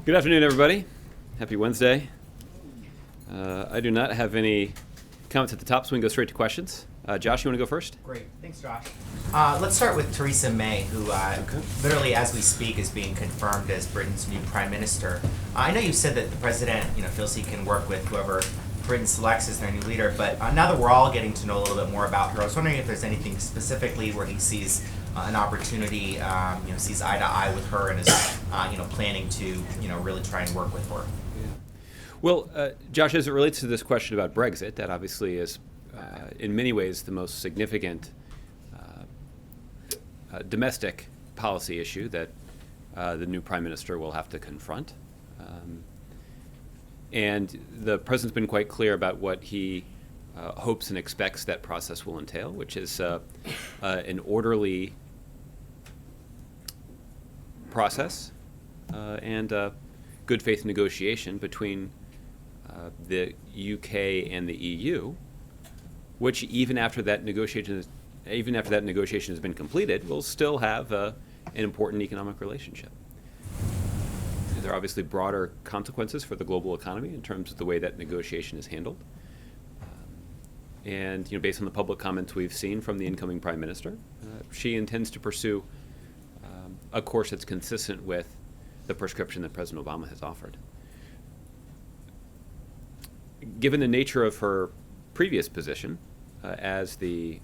Good afternoon, everybody. Happy Wednesday. I do not have any comments at the top, so we can go straight to questions. Josh, you want to go first? Great. Thanks, Josh. Let's start with Theresa May, who literally, as we speak, is being confirmed as Britain's new prime minister. I know you said that the president, feels he can work with whoever Britain selects as their new leader, but now that we're all getting to know a little bit more about her, I was wondering if there's anything specifically where he sees an opportunity, sees eye to eye with her and is, planning to, really try and work with her. Well, Josh, as it relates to this question about Brexit, that obviously is, in many ways, the most significant domestic policy issue that the new prime minister will have to confront. And the president's been quite clear about what he hopes and expects that process will entail, which is an orderly process and good faith negotiation between the UK and the EU, which even after that negotiation has been completed, will still have an important economic relationship. There are obviously broader consequences for the global economy in terms of the way that negotiation is handled. And based on the public comments we've seen from the incoming prime minister, she intends to pursue a course that's consistent with the prescription that President Obama has offered. Given the nature of her previous position as the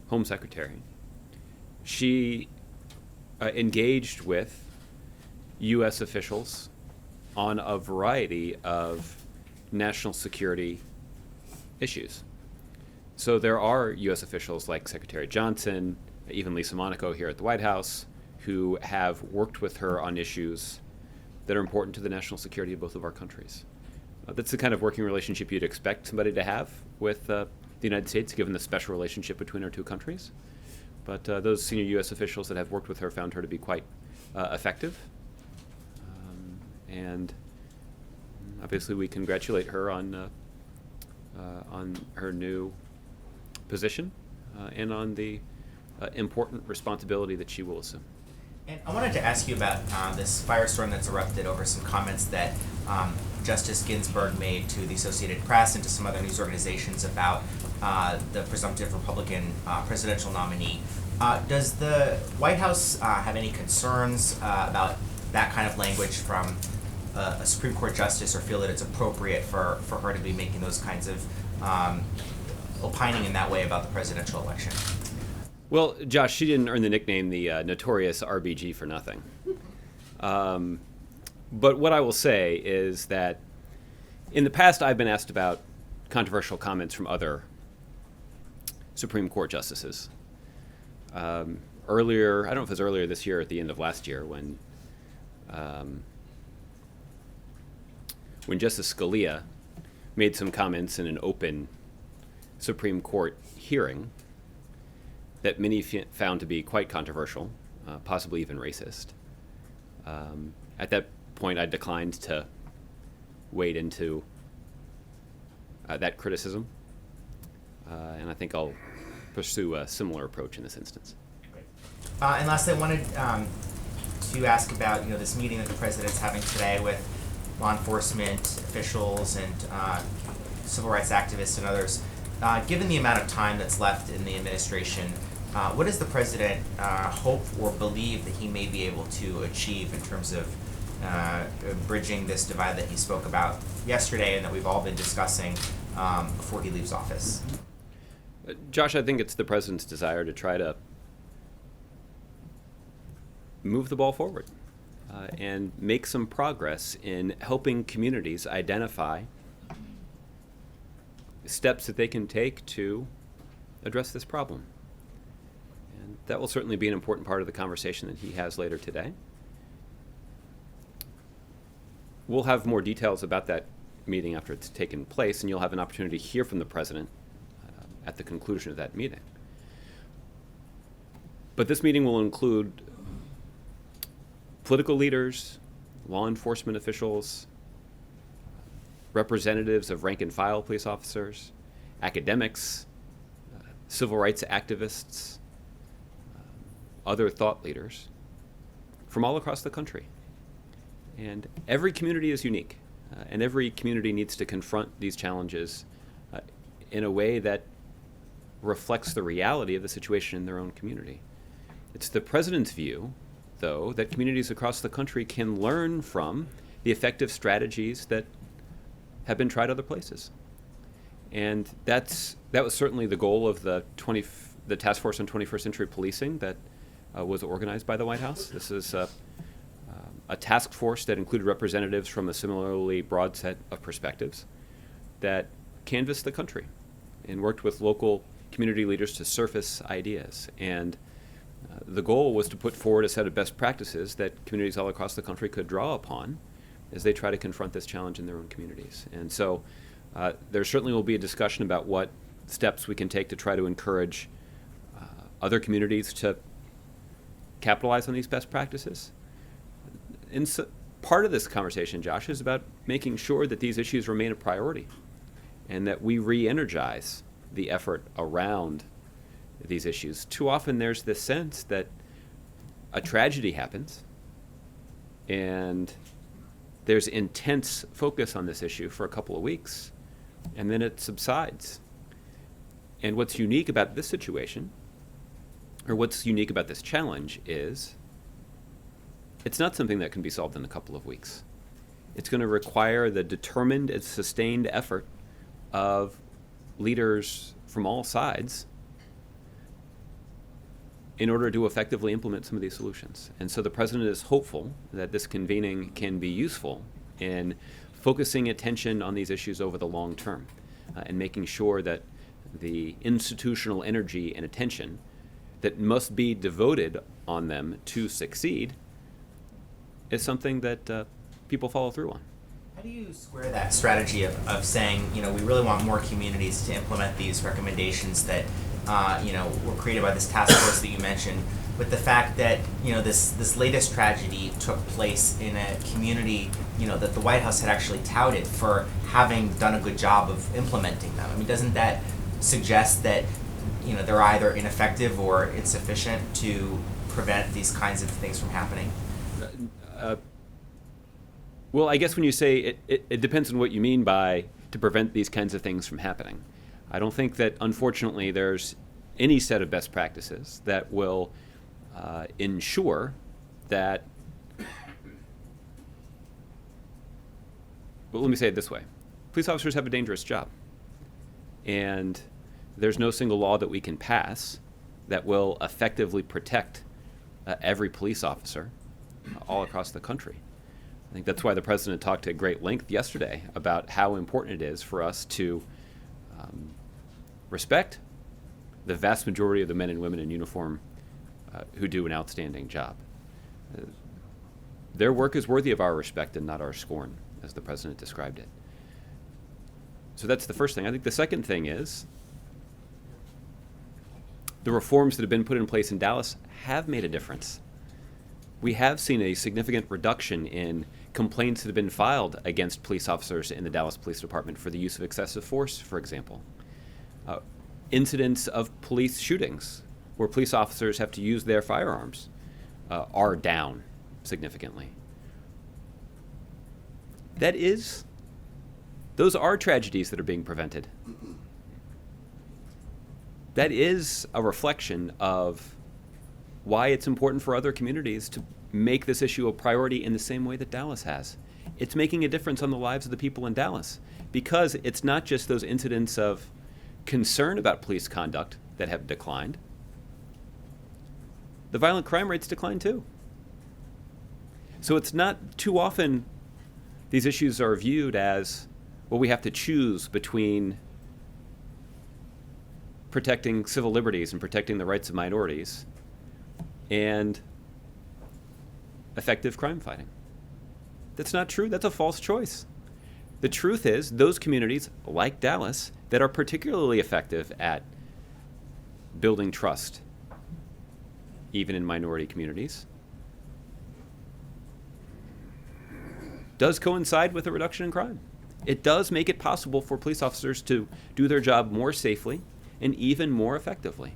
Home Secretary, she engaged with U.S. officials on a variety of national security issues. So there are U.S. officials like Secretary Johnson, even Lisa Monaco here at the White House, who have worked with her on issues that are important to the national security of both of our countries. That's the kind of working relationship you'd expect somebody to have with the United States, given the special relationship between our two countries. But those senior U.S. officials that have worked with her found her to be quite effective. And obviously we congratulate her on her new position and on the important responsibility that she will assume. And I wanted to ask you about this firestorm that's erupted over some comments that Justice Ginsburg made to the Associated Press and to some other news organizations about the presumptive Republican presidential nominee. Does the White House have any concerns about that kind of language from a Supreme Court justice, or feel that it's appropriate for her to be making those kinds of opining in that way about the presidential election? Well, Josh, she didn't earn the nickname the notorious RBG for nothing. But what I will say is that in the past I've been asked about controversial comments from other Supreme Court justices. Earlier, I don't know if it was earlier this year or at the end of last year, when Justice Scalia made some comments in an open Supreme Court hearing that many found to be quite controversial, possibly even racist. At that point, I declined to wade into that criticism, and I think I'll pursue a similar approach in this instance. Great. And lastly, I wanted to ask about this meeting that the president's having today with law enforcement officials and civil rights activists and others. Given the amount of time that's left in the administration, what does the president hope or believe that he may be able to achieve in terms of bridging this divide that he spoke about yesterday and that we've all been discussing before he leaves office? Josh, I think it's the president's desire to try to move the ball forward and make some progress in helping communities identify steps that they can take to address this problem. And that will certainly be an important part of the conversation that he has later today. We'll have more details about that meeting after it's taken place, and you'll have an opportunity to hear from the president at the conclusion of that meeting. But this meeting will include political leaders, law enforcement officials, representatives of rank and file police officers, academics, civil rights activists, other thought leaders from all across the country. And every community is unique, and every community needs to confront these challenges in a way that reflects the reality of the situation in their own community. It's the president's view, though, that communities across the country can learn from the effective strategies that have been tried other places. And that was certainly the goal of the Task Force on 21st Century Policing that was organized by the White House. This is a task force that included representatives from a similarly broad set of perspectives that canvassed the country and worked with local community leaders to surface ideas. And the goal was to put forward a set of best practices that communities all across the country could draw upon as they try to confront this challenge in their own communities. And so there certainly will be a discussion about what steps we can take to try to encourage other communities to capitalize on these best practices. And so part of this conversation, Josh, is about making sure that these issues remain a priority and that we re-energize the effort around these issues. Too often there's this sense that a tragedy happens and there's intense focus on this issue for a couple of weeks and then it subsides. And what's unique about this situation, or what's unique about this challenge, is it's not something that can be solved in a couple of weeks. It's going to require the determined and sustained effort of leaders from all sides in order to effectively implement some of these solutions. And so the president is hopeful that this convening can be useful in focusing attention on these issues over the long term and making sure that the institutional energy and attention that must be devoted on them to succeed is something that people follow through on. How do you square that strategy of saying, we really want more communities to implement these recommendations that, were created by this task force that you mentioned, with the fact that, this latest tragedy took place in a community, that the White House had actually touted for having done a good job of implementing them? I mean, doesn't that suggest that, they're either ineffective or insufficient to prevent these kinds of things from happening? Well, I guess when you say it depends on what you mean by to prevent these kinds of things from happening. I don't think that, unfortunately, there's any set of best practices that will ensure that. Well, let me say it this way. Police officers have a dangerous job. And there's no single law that we can pass that will effectively protect every police officer all across the country. I think that's why the president talked at great length yesterday about how important it is for us to respect the vast majority of the men and women in uniform who do an outstanding job. Their work is worthy of our respect and not our scorn, as the president described it. So that's the first thing. I think the second thing is the reforms that have been put in place in Dallas have made a difference. We have seen a significant reduction in complaints that have been filed against police officers in the Dallas Police Department for the use of excessive force, for example. Incidents of police shootings where police officers have to use their firearms are down significantly. Those are tragedies that are being prevented. That is a reflection of why it's important for other communities to make this issue a priority in the same way that Dallas has. It's making a difference on the lives of the people in Dallas because it's not just those incidents of concern about police conduct that have declined. The violent crime rates decline too. So it's not too often these issues are viewed as, well, we have to choose between protecting civil liberties and protecting the rights of minorities and effective crime fighting. That's not true. That's a false choice. The truth is, those communities, like Dallas, that are particularly effective at building trust, even in minority communities, does coincide with a reduction in crime. It does make it possible for police officers to do their job more safely and even more effectively.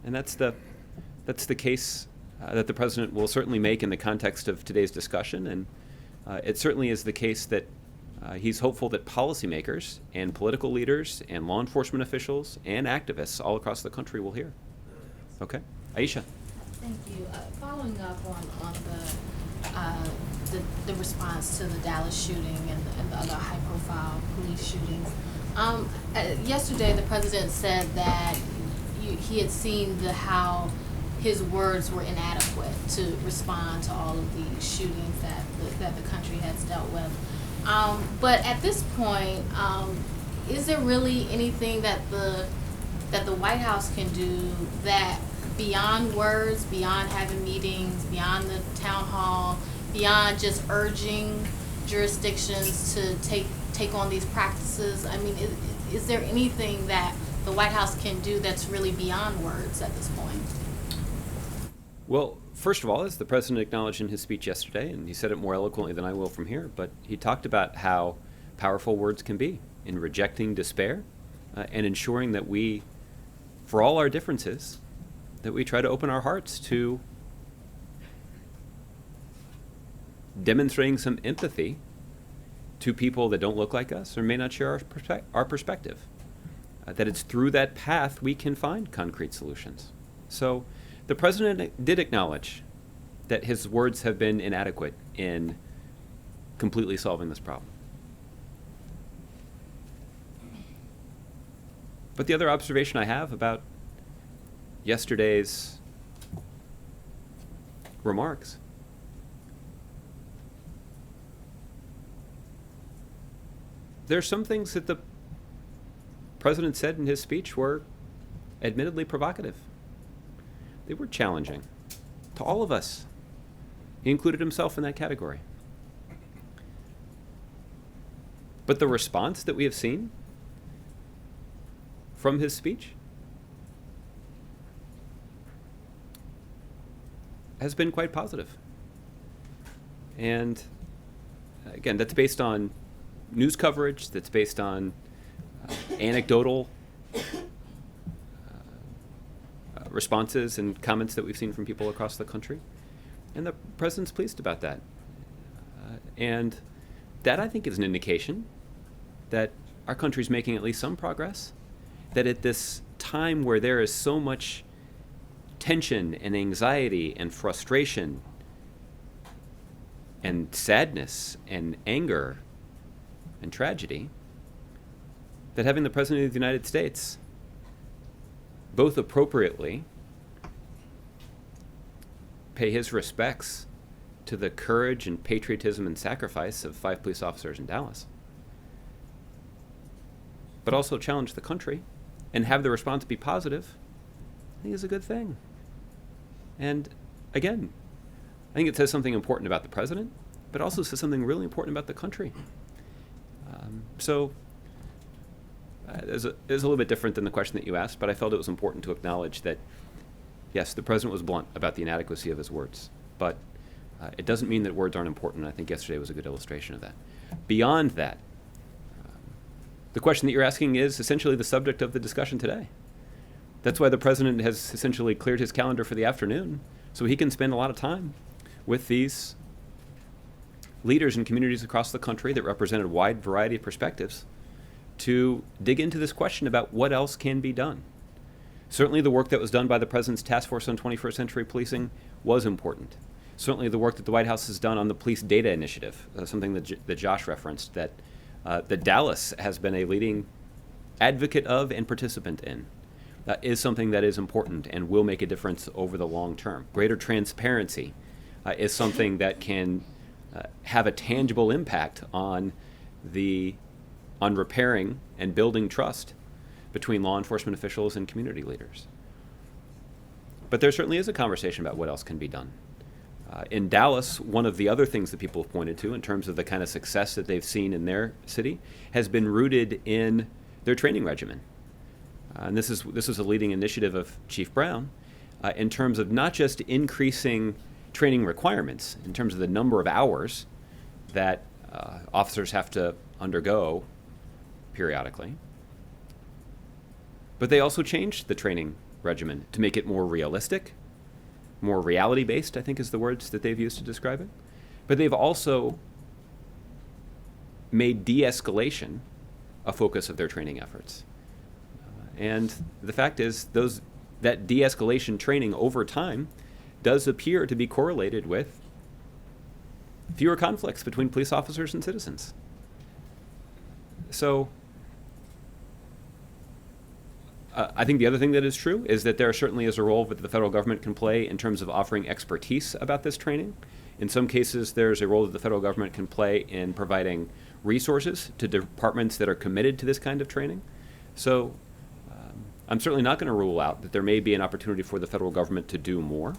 And that's the case that the president will certainly make in the context of today's discussion, and It certainly is the case that he's hopeful that policymakers and political leaders and law enforcement officials and activists all across the country will hear. Okay, Aisha. Thank you. Following up on the response to the Dallas shooting and the other high-profile police shootings. Yesterday, the president said that he had seen how his words were inadequate to respond to all of the shootings that the country has dealt with. But at this point, is there really anything that the White House can do that beyond words, beyond having meetings, beyond the town hall, beyond just urging jurisdictions to take on these practices? I mean, is there anything that the White House can do that's really beyond words at this point? Well, first of all, as the president acknowledged in his speech yesterday, and he said it more eloquently than I will from here, but he talked about how powerful words can be in rejecting despair and ensuring that we, for all our differences, that we try to open our hearts to demonstrating some empathy to people that don't look like us or may not share our perspective. That it's through that path we can find concrete solutions. So the president did acknowledge that his words have been inadequate in completely solving this problem. But the other observation I have about yesterday's remarks there's some things that the president said in his speech were admittedly provocative. They were challenging to all of us. He included himself in that category. But the response that we have seen from his speech has been quite positive. And again, that's based on news coverage, that's based on anecdotal responses and comments that we've seen from people across the country. And the president's pleased about that. And that, I think, is an indication that our country's making at least some progress, that at this time where there is so much tension and anxiety and frustration and sadness and anger and tragedy, that having the President of the United States both appropriately pay his respects to the courage and patriotism and sacrifice of 5 police officers in Dallas, but also challenge the country and have the response be positive, I think is a good thing. And again, I think it says something important about the president, but also says something really important about the country. It's a little bit different than the question that you asked, but I felt it was important to acknowledge that, yes, the president was blunt about the inadequacy of his words, but it doesn't mean that words aren't important. I think yesterday was a good illustration of that. Beyond that, the question that you're asking is essentially the subject of the discussion today. That's why the president has essentially cleared his calendar for the afternoon, so he can spend a lot of time with these leaders in communities across the country that represented a wide variety of perspectives to dig into this question about what else can be done. Certainly the work that was done by the President's Task Force on 21st Century Policing was important. Certainly the work that the White House has done on the Police Data Initiative, something that Josh referenced, that Dallas has been a leading advocate of and participant in, is something that is important and will make a difference over the long term. Greater transparency is something that can have a tangible impact on repairing and building trust between law enforcement officials and community leaders. But there certainly is a conversation about what else can be done. In Dallas, one of the other things that people have pointed to in terms of the kind of success that they've seen in their city has been rooted in their training regimen. And this is a leading initiative of Chief Brown in terms of not just increasing training requirements, in terms of the number of hours that officers have to undergo periodically, but they also changed the training regimen to make it more realistic, more reality-based, I think is the words that they've used to describe it. But they've also made de-escalation a focus of their training efforts. And the fact is, that de-escalation training over time does appear to be correlated with fewer conflicts between police officers and citizens. So I think the other thing that is true is that there certainly is a role that the federal government can play in terms of offering expertise about this training. In some cases, there's a role that the federal government can play in providing resources to departments that are committed to this kind of training. So I'm certainly not going to rule out that there may be an opportunity for the federal government to do more,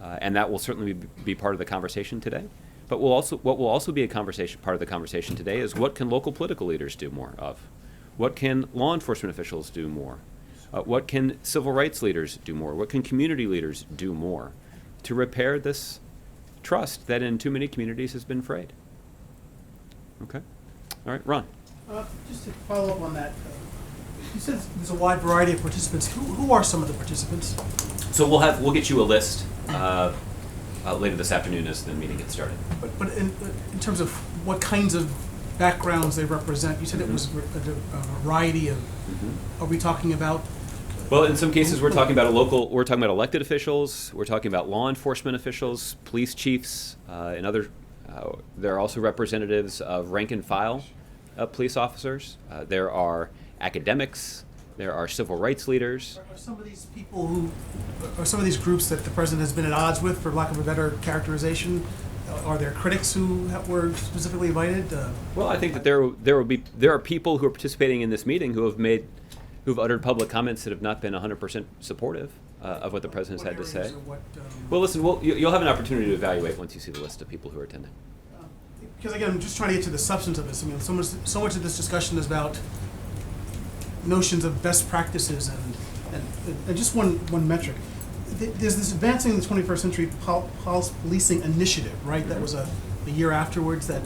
and that will certainly be part of the conversation today. But what will also be a part of the conversation today is what can local political leaders do more of? What can law enforcement officials do more? What can civil rights leaders do more? What can community leaders do more to repair this trust that in too many communities has been frayed? Okay. All right, Ron. Just to follow up on that, you said there's a wide variety of participants. Who are some of the participants? So we'll get you a list later this afternoon as the meeting gets started. But in terms of what kinds of backgrounds they represent, you said it was a variety of. Are we talking about? Well, in some cases, we're talking about elected officials. We're talking about law enforcement officials, police chiefs, and other. There are also representatives of rank and file police officers. There are academics. There are civil rights leaders. Are some of these people who, are some of these groups that the president has been at odds with, for lack of a better characterization? Are there critics who were specifically invited? Well, I think that there are people who are participating in this meeting who've uttered public comments that have not been 100% supportive of what the president's had to say. Well, listen, you'll have an opportunity to evaluate once you see the list of people who are attending. Because again, I'm just trying to get to the substance of this. I mean, so much of this discussion is about notions of best practices and just one metric. There's this Advancing the 21st Century Pulse Policing Initiative, right? That was a year afterwards. That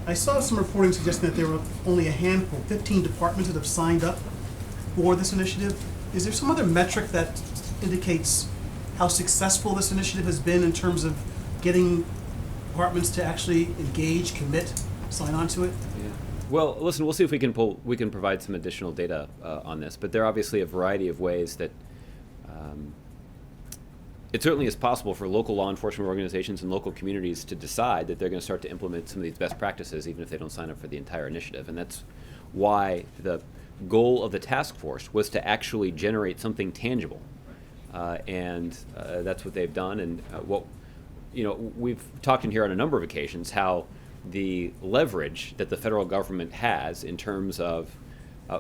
I saw some reporting suggesting that there were only a handful, 15 departments that have signed up for this initiative. Is there some other metric that indicates how successful this initiative has been in terms of getting departments to actually engage, commit, sign on to it? Yeah. Well, listen, we'll see if we can provide some additional data on this. But there are obviously a variety of ways that it certainly is possible for local law enforcement organizations and local communities to decide that they're going to start to implement some of these best practices, even if they don't sign up for the entire initiative. And that's why the goal of the task force was to actually generate something tangible, and that's what they've done. And we've talked in here on a number of occasions how the leverage that the federal government has in terms of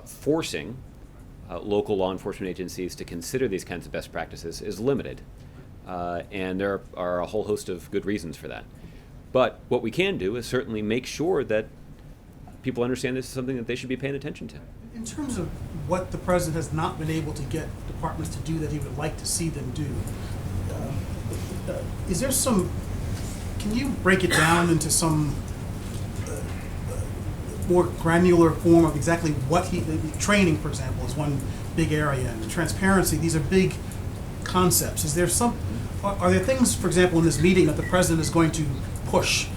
forcing local law enforcement agencies to consider these kinds of best practices is limited. And there are a whole host of good reasons for that. But what we can do is certainly make sure that people understand this is something that they should be paying attention to. In terms of what the president has not been able to get departments to do that he would like to see them do, is there some, can you break it down into some more granular form of exactly what training, for example, is one big area, and transparency, these are big concepts. Is there are there things, for example, in this meeting that the president is going to push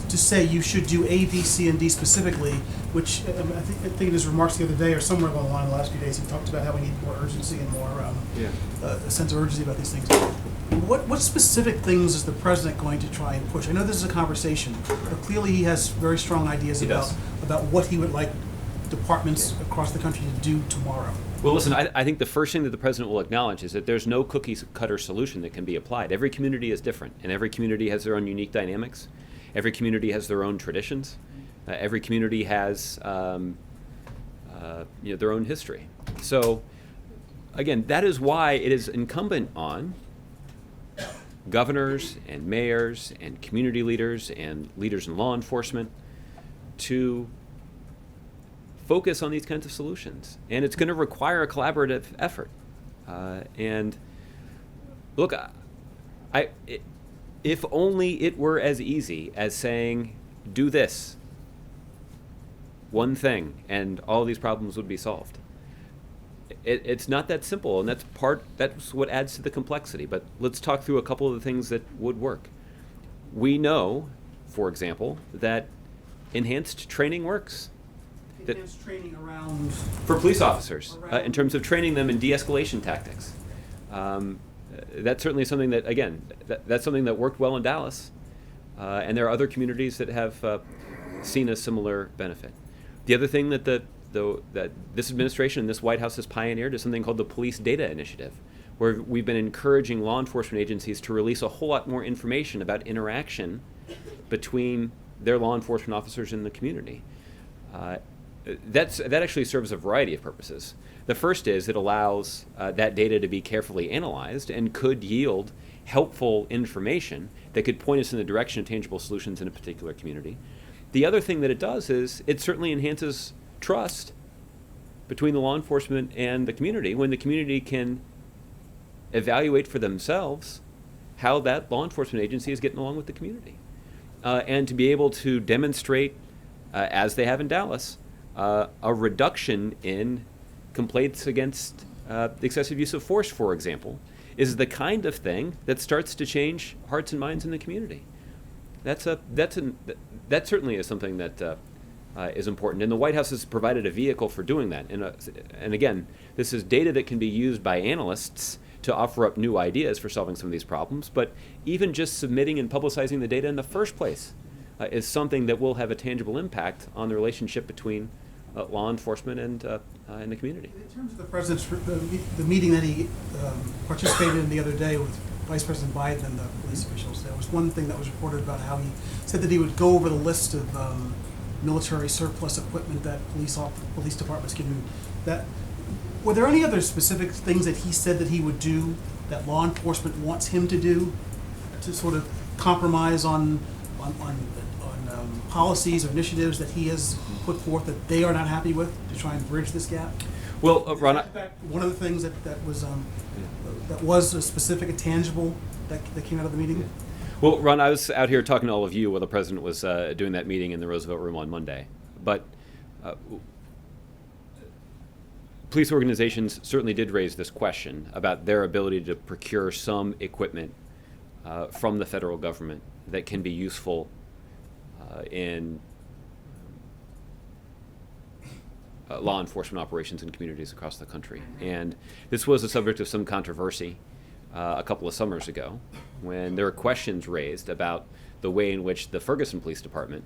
to say you should do A, B, C, and D specifically, which I think in his remarks the other day or somewhere along the line in the last few days, he talked about how we need more urgency and more a sense of urgency about these things. What specific things is the president going to try and push? I know this is a conversation, but clearly he has very strong ideas about what he would like departments across the country to do tomorrow. Well, listen, I think the first thing that the president will acknowledge is that there's no cookie-cutter solution that can be applied. Every community is different, and every community has their own unique dynamics. Every community has their own traditions. Every community has their own history. So, again, that is why it is incumbent on governors and mayors and community leaders and leaders in law enforcement to focus on these kinds of solutions. And it's going to require a collaborative effort. And look, if only it were as easy as saying, do this one thing and all these problems would be solved. It's not that simple, and that's what adds to the complexity. But let's talk through a couple of the things that would work. We know, for example, that enhanced training works Enhanced training around. for police officers in Around- terms of training them in de-escalation tactics. That's certainly something that, again, that's something that worked well in Dallas, and there are other communities that have seen a similar benefit. The other thing that that this administration and this White House has pioneered is something called the Police Data Initiative, where we've been encouraging law enforcement agencies to release a whole lot more information about interaction between their law enforcement officers in the community. That actually serves a variety of purposes. The first is it allows that data to be carefully analyzed and could yield helpful information that could point us in the direction of tangible solutions in a particular community. The other thing that it does is it certainly enhances trust between the law enforcement and the community when the community can evaluate for themselves how that law enforcement agency is getting along with the community. And to be able to demonstrate, as they have in Dallas, a reduction in complaints against excessive use of force, for example, is the kind of thing that starts to change hearts and minds in the community. That certainly is something that is important, and the White House has provided a vehicle for doing that. And again, this is data that can be used by analysts to offer up new ideas for solving some of these problems. But even just submitting and publicizing the data in the first place is something that will have a tangible impact on the relationship between law enforcement and the community. In terms of the president's the meeting that he participated in the other day with Vice President Biden and the police officials, there was one thing that was reported about how he said that he would go over the list of military surplus equipment that police departments can do. Were there any other specific things that he said that he would do that law enforcement wants him to do to sort of compromise on policies or initiatives that he has put forth that they are not happy with to try and bridge this gap? Well, Ron, In fact, one of the things that was a specific and tangible that came out of the meeting? Yeah. Well, Ron, I was out here talking to all of you while the president was doing that meeting in the Roosevelt Room on Monday. But police organizations certainly did raise this question about their ability to procure some equipment from the federal government that can be useful in law enforcement operations in communities across the country. And this was a subject of some controversy a couple of summers ago when there were questions raised about the way in which the Ferguson Police Department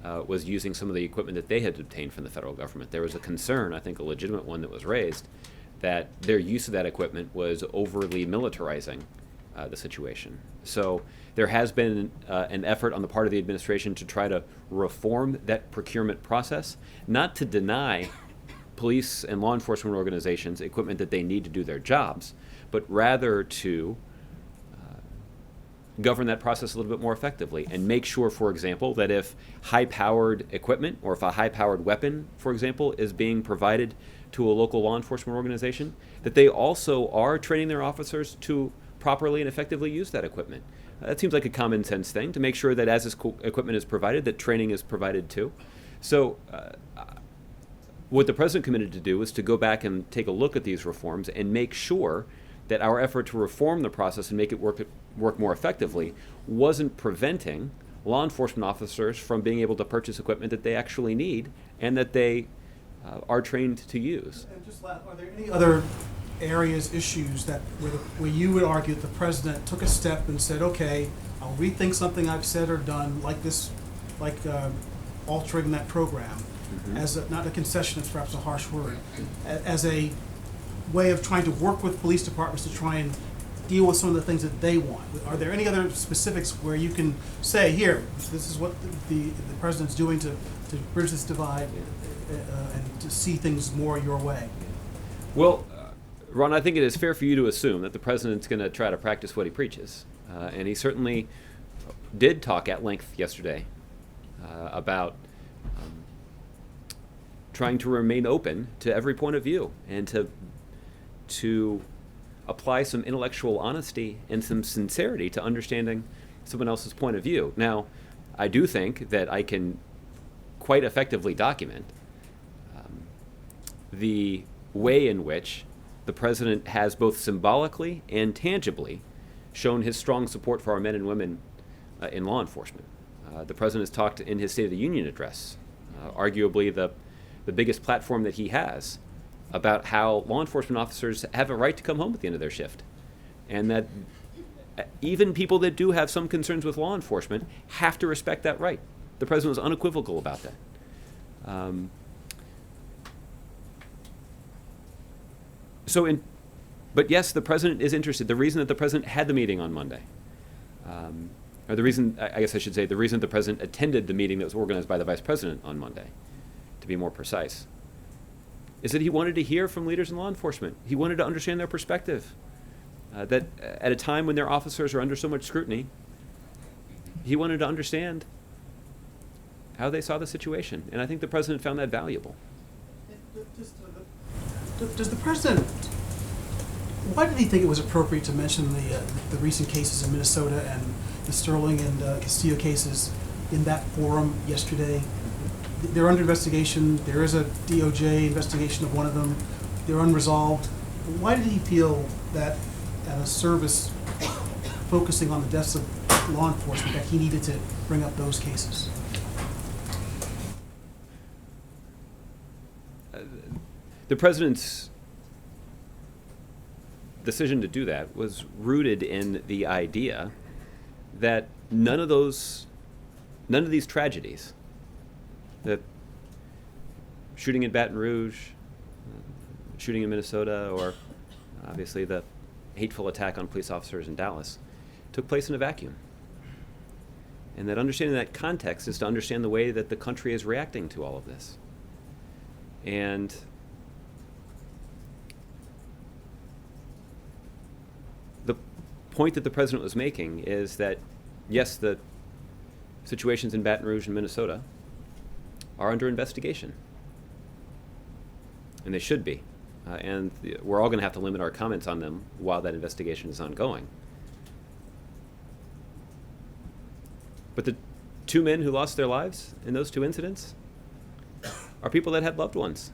was using some of the equipment that they had obtained from the federal government. There was a concern, I think a legitimate one, that was raised that their use of that equipment was overly militarizing the situation. So there has been an effort on the part of the administration to try to reform that procurement process, not to deny police and law enforcement organizations equipment that they need to do their jobs, but rather to govern that process a little bit more effectively and make sure, for example, that if high-powered equipment or if a high-powered weapon, for example, is being provided to a local law enforcement organization, that they also are training their officers to properly and effectively use that equipment. That seems like a common sense thing, to make sure that as this equipment is provided, that training is provided too. So what the president committed to do is to go back and take a look at these reforms and make sure that our effort to reform the process and make it work more effectively wasn't preventing law enforcement officers from being able to purchase equipment that they actually need and that they are trained to use. And just are there any other areas, issues that where you would argue that the president took a step and said, okay, I'll rethink something I've said or done, like this, like altering that program, as not a concession, it's perhaps a harsh word, as a way of trying to work with police departments to try and deal with some of the things that they want? Are there any other specifics where you can say, here, this is what the president's doing to bridge this divide and to see things more your way? Well, Ron, I think it is fair for you to assume that the president's going to try to practice what he preaches. And he certainly did talk at length yesterday about trying to remain open to every point of view and to apply some intellectual honesty and some sincerity to understanding someone else's point of view. Now, I do think that I can quite effectively document the way in which the president has both symbolically and tangibly shown his strong support for our men and women in law enforcement. The president has talked in his State of the Union address, arguably the biggest platform that he has, about how law enforcement officers have a right to come home at the end of their shift, and that even people that do have some concerns with law enforcement have to respect that right. The president was unequivocal about that. But yes, the president is interested. The reason that the president had the meeting on Monday, or the reason, I guess I should say, the reason the president attended the meeting that was organized by the vice president on Monday, to be more precise, is that he wanted to hear from leaders in law enforcement. He wanted to understand their perspective. That at a time when their officers are under so much scrutiny, he wanted to understand how they saw the situation. And I think the president found that valuable. Does the president, why did he think it was appropriate to mention the recent cases in Minnesota and the Sterling and Castillo cases in that forum yesterday? They're under investigation. There is a DOJ investigation of one of them. They're unresolved. Why did he feel that at a service focusing on the deaths of law enforcement that he needed to bring up those cases? The president's decision to do that was rooted in the idea that none of these tragedies, the shooting in Baton Rouge, shooting in Minnesota, or obviously the hateful attack on police officers in Dallas, took place in a vacuum. And that understanding that context is to understand the way that the country is reacting to all of this. And the point that the president was making is that, yes, the situations in Baton Rouge and Minnesota are under investigation. And they should be. And we're all going to have to limit our comments on them while that investigation is ongoing. But the two men who lost their lives in those two incidents are people that had loved ones.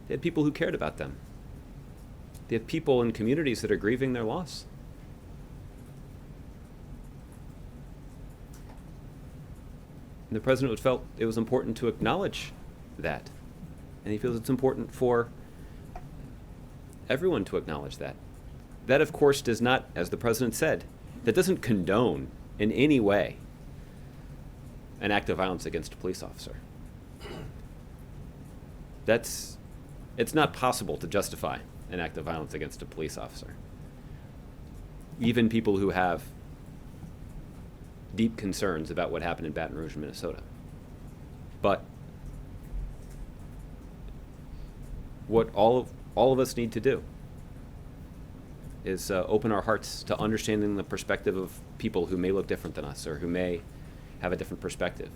They had people who cared about them. They have people in communities that are grieving their loss. And the president felt it was important to acknowledge that. And he feels it's important for everyone to acknowledge that. That, of course, does not, as the president said, that doesn't condone in any way an act of violence against a police officer. It's not possible to justify an act of violence against a police officer. Even people who have deep concerns about what happened in Baton Rouge, Minnesota. But what all of us need to do is open our hearts to understanding the perspective of people who may look different than us or who may have a different perspective.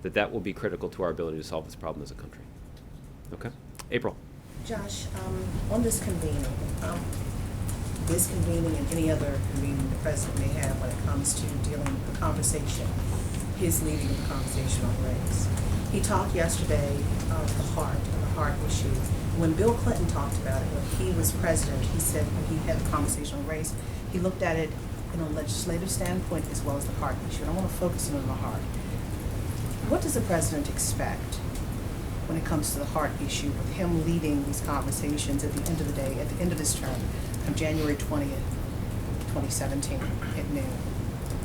That will be critical to our ability to solve this problem as a country. Okay? April. Josh, on this convening and any other convening the president may have when it comes to dealing with the conversation, his leading of the conversation on race. He talked yesterday of the heart and the heart issue. When Bill Clinton talked about it, when he was president, he said when he had the conversation on race, he looked at it in a legislative standpoint as well as the heart issue. And I want to focus on the heart. What does the president expect when it comes to the heart issue with him leading these conversations at the end of the day, at the end of this term, on January 20th, 2017 at noon?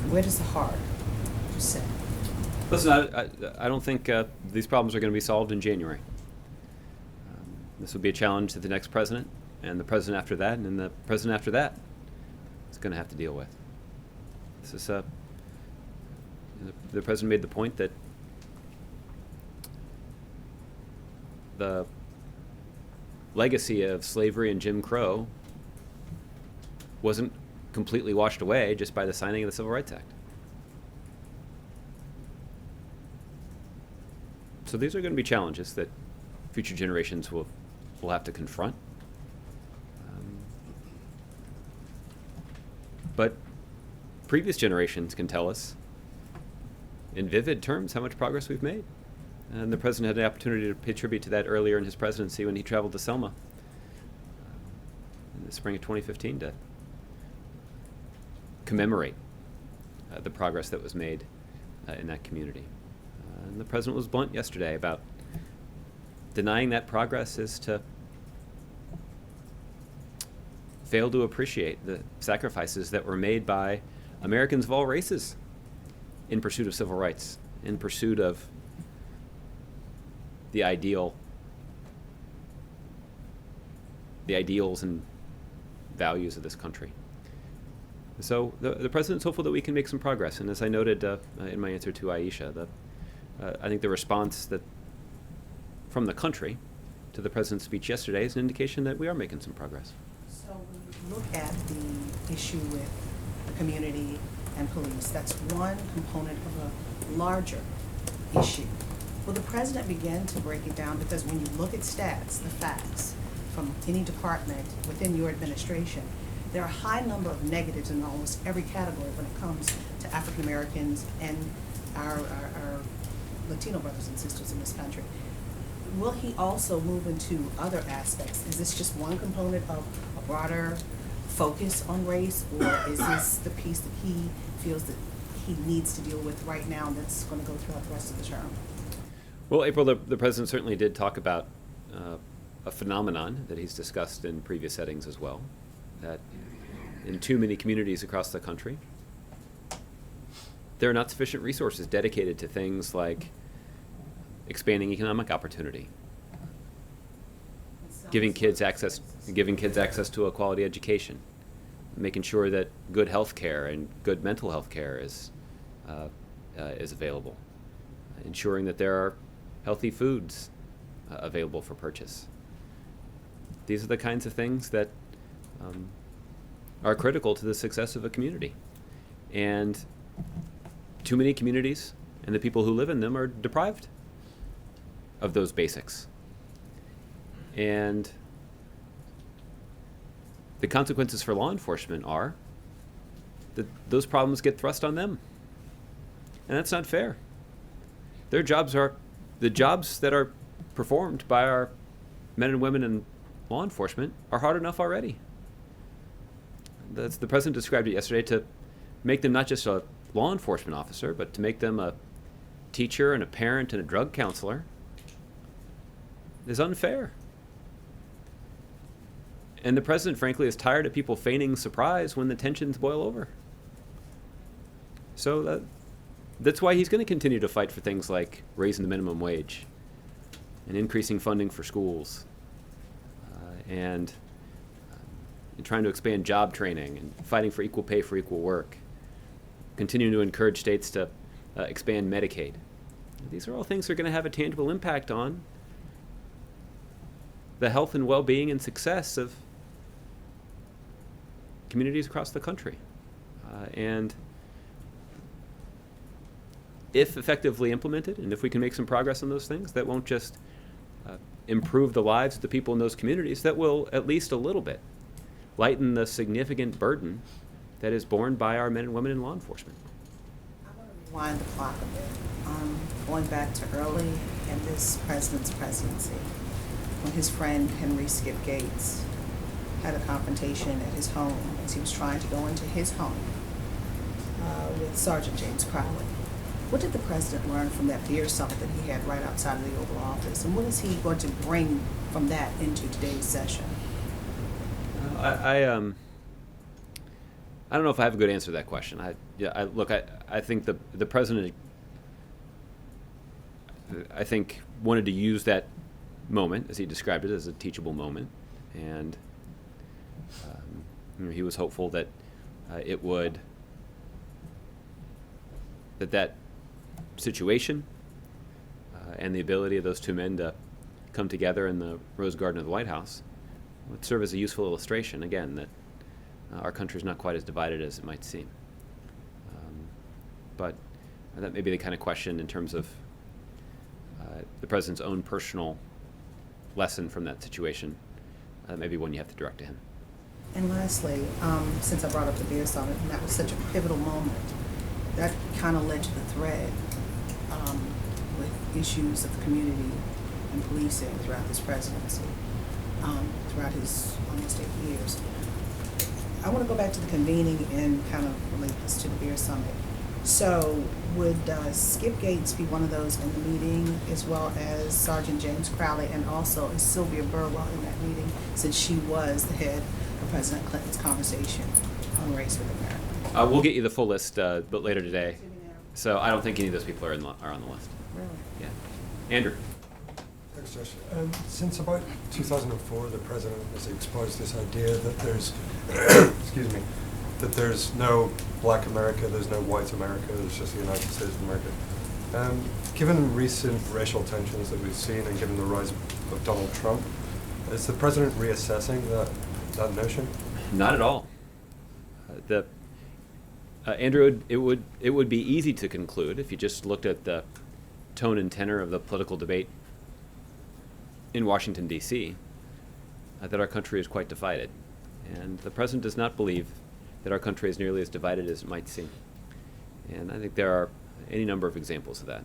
Where does the heart sit? Listen, I don't think these problems are going to be solved in January. This will be a challenge that the next president and the president after that and the president after that is going to have to deal with. This is the president made the point that the legacy of slavery and Jim Crow wasn't completely washed away just by the signing of the Civil Rights Act. So these are going to be challenges that future generations will have to confront. But previous generations can tell us in vivid terms how much progress we've made. And the president had the opportunity to pay tribute to that earlier in his presidency when he traveled to Selma in the spring of 2015 to commemorate the progress that was made in that community. And the president was blunt yesterday about denying that progress is to fail to appreciate the sacrifices that were made by Americans of all races in pursuit of civil rights, in pursuit of the ideals and values of this country. So the president's hopeful that we can make some progress. And as I noted in my answer to Aisha, I think the response that from the country to the president's speech yesterday is an indication that we are making some progress. So when you look at the issue with the community and police, that's one component of a larger issue. Will the president begin to break it down? Because when you look at stats, the facts from any department within your administration, there are a high number of negatives in almost every category when it comes to African Americans and our Latino brothers and sisters in this country. Will he also move into other aspects? Is this just one component of a broader focus on race, or is this the piece that he feels that he needs to deal with right now and that's going to go throughout the rest of the term? Well, April, the president certainly did talk about a phenomenon that he's discussed in previous settings as well, that in too many communities across the country, there are not sufficient resources dedicated to things like expanding economic opportunity, giving kids access to a quality education, making sure that good health care and good mental health care is available, ensuring that there are healthy foods available for purchase. These are the kinds of things that are critical to the success of a community. And too many communities and the people who live in them are deprived of those basics. And the consequences for law enforcement are that those problems get thrust on them. And that's not fair. Their jobs are, the jobs that are performed by our men and women in law enforcement are hard enough already. The president described it yesterday, to make them not just a law enforcement officer, but to make them a teacher and a parent and a drug counselor is unfair. And the president, frankly, is tired of people feigning surprise when the tensions boil over. So that's why he's going to continue to fight for things like raising the minimum wage and increasing funding for schools and trying to expand job training and fighting for equal pay for equal work, continuing to encourage states to expand Medicaid. These are all things that are going to have a tangible impact on the health and well-being and success of communities across the country. And if effectively implemented, and if we can make some progress on those things, that won't just improve the lives of the people in those communities, that will at least a little bit lighten the significant burden that is borne by our men and women in law enforcement. I want to rewind the clock a bit. Going back to early in this president's presidency, when his friend Henry Skip Gates had a confrontation at his home as he was trying to go into his home with Sergeant James Crowley. What did the president learn from that beer summit that he had right outside of the Oval Office, and what is he going to bring from that into today's session? I don't know if I have a good answer to that question. I think the president, I think, wanted to use that moment, as he described it, as a teachable moment, and he was hopeful that it would, that situation and the ability of those two men to come together in the Rose Garden of the White House would serve as a useful illustration, again, that our country is not quite as divided as it might seem. But that may be the kind of question in terms of the president's own personal lesson from that situation, maybe one you have to direct to him. And lastly, since I brought up the beer summit, and that was such a pivotal moment, that kind of led to the thread with issues of the community and policing throughout this presidency, throughout his almost 8 years. I want to go back to the convening and kind of relate this to the beer summit. So would Skip Gates be one of those in the meeting, as well as Sergeant James Crowley, and also is Sylvia Burwell in that meeting, since she was the head of President Clinton's conversation on race with America? We'll get you the full list, but later today. So I don't think any of those people are on the list. Really? Yeah. Andrew. Thanks, Josh. Since about 2004, the president has exposed this idea that there's, excuse me, that there's no black America, there's no white America, there's just the United States of America. Given recent racial tensions that we've seen and given the rise of Donald Trump, is the president reassessing that notion? Not at all. Andrew, it would be easy to conclude if you just looked at the tone and tenor of the political debate in Washington, D.C., that our country is quite divided. And the president does not believe that our country is nearly as divided as it might seem. And I think there are any number of examples of that.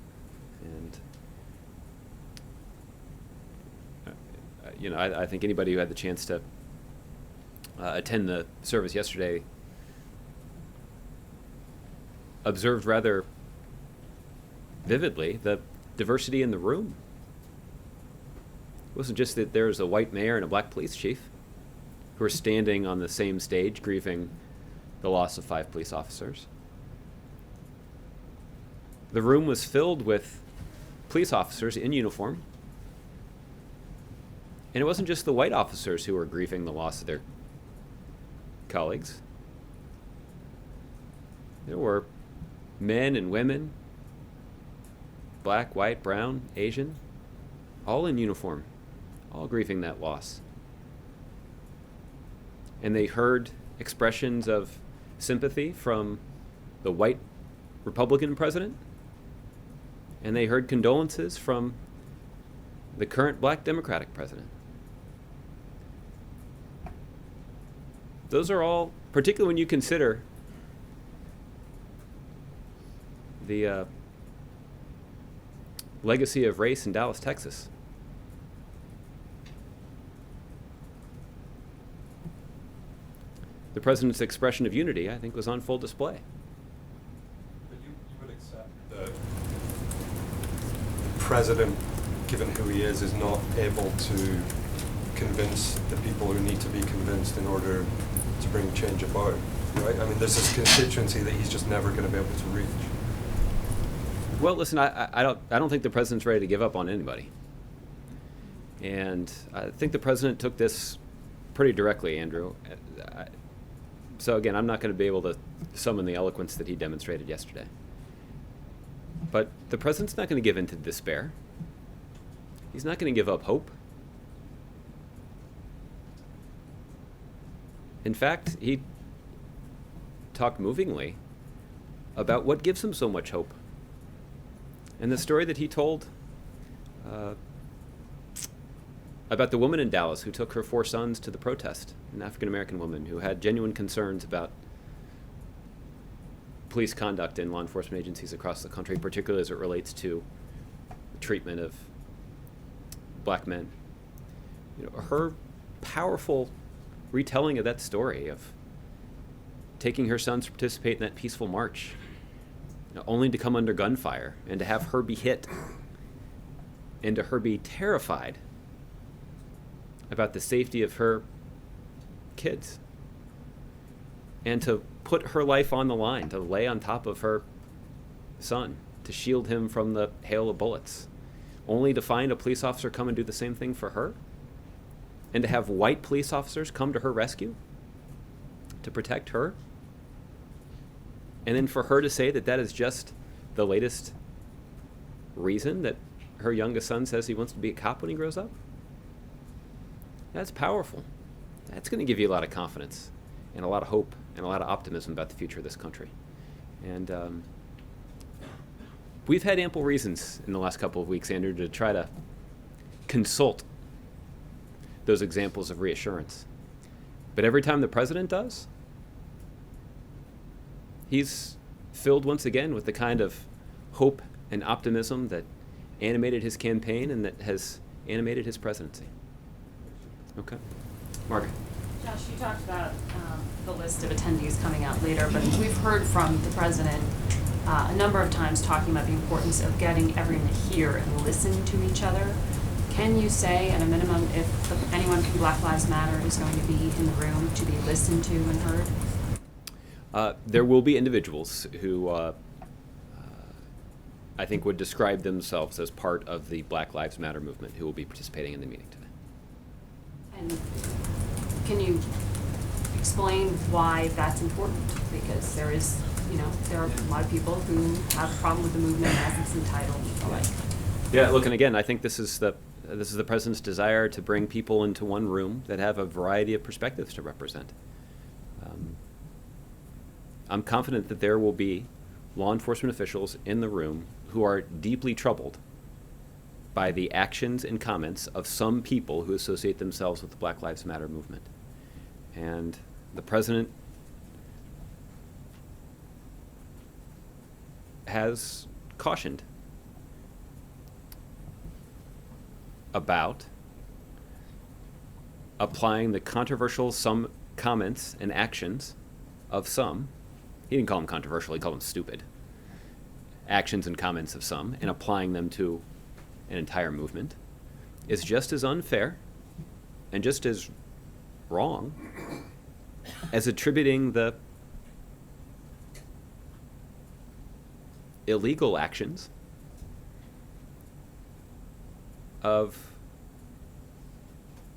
And I think anybody who had the chance to attend the service yesterday observed rather vividly the diversity in the room. It wasn't just that there was a white mayor and a black police chief who were standing on the same stage grieving the loss of 5 police officers. The room was filled with police officers in uniform. And it wasn't just the white officers who were grieving the loss of their colleagues. There were men and women, black, white, brown, Asian, all in uniform, all grieving that loss. And they heard expressions of sympathy from the white Republican president, and they heard condolences from the current black Democratic president. Those are all, particularly when you consider the legacy of race in Dallas, Texas. The president's expression of unity, I think, was on full display. But you would accept that the president, given who he is not able to convince the people who need to be convinced in order to bring change about, right? I mean, there's this constituency that he's just never going to be able to reach. Well, listen, I don't think the president's ready to give up on anybody. And I think the president took this pretty directly, Andrew. So again, I'm not going to be able to summon the eloquence that he demonstrated yesterday. But the president's not going to give in to despair. He's not going to give up hope. In fact, he talked movingly about what gives him so much hope. And the story that he told about the woman in Dallas who took her 4 sons to the protest, an African-American woman who had genuine concerns about police conduct in law enforcement agencies across the country, particularly as it relates to the treatment of black men. You know, her powerful retelling of that story of taking her sons to participate in that peaceful march, only to come under gunfire and to have her be hit and to her be terrified about the safety of her kids and to put her life on the line, to lay on top of her son, to shield him from the hail of bullets, only to find a police officer come and do the same thing for her, and to have white police officers come to her rescue to protect her. And then for her to say that that is just the latest reason that her youngest son says he wants to be a cop when he grows up. That's powerful. That's going to give you a lot of confidence and a lot of hope and a lot of optimism about the future of this country. And we've had ample reasons in the last couple of weeks, Andrew, to try to consult those examples of reassurance. But every time the president does, he's filled once again with the kind of hope and optimism that animated his campaign and that has animated his presidency. Okay. Margaret. Josh, you talked about the list of attendees coming out later, but we've heard from the president a number of times talking about the importance of getting everyone to hear and listen to each other. Can you say, at a minimum, if anyone from Black Lives Matter is going to be in the room to be listened to and heard? There will be individuals who I think would describe themselves as part of the Black Lives Matter movement who will be participating in the meeting today. And can you explain why that's important? Because there is, there are a lot of people who have a problem with the movement as it's entitled alike. Yeah, look, and again, I think this is the president's desire to bring people into one room that have a variety of perspectives to represent. I'm confident that there will be law enforcement officials in the room who are deeply troubled by the actions and comments of some people who associate themselves with the Black Lives Matter movement. And the president has cautioned about applying the controversial some comments and actions of some. He didn't call them controversial, he called them stupid. Actions and comments of some, and applying them to an entire movement is just as unfair and just as wrong as attributing the illegal actions of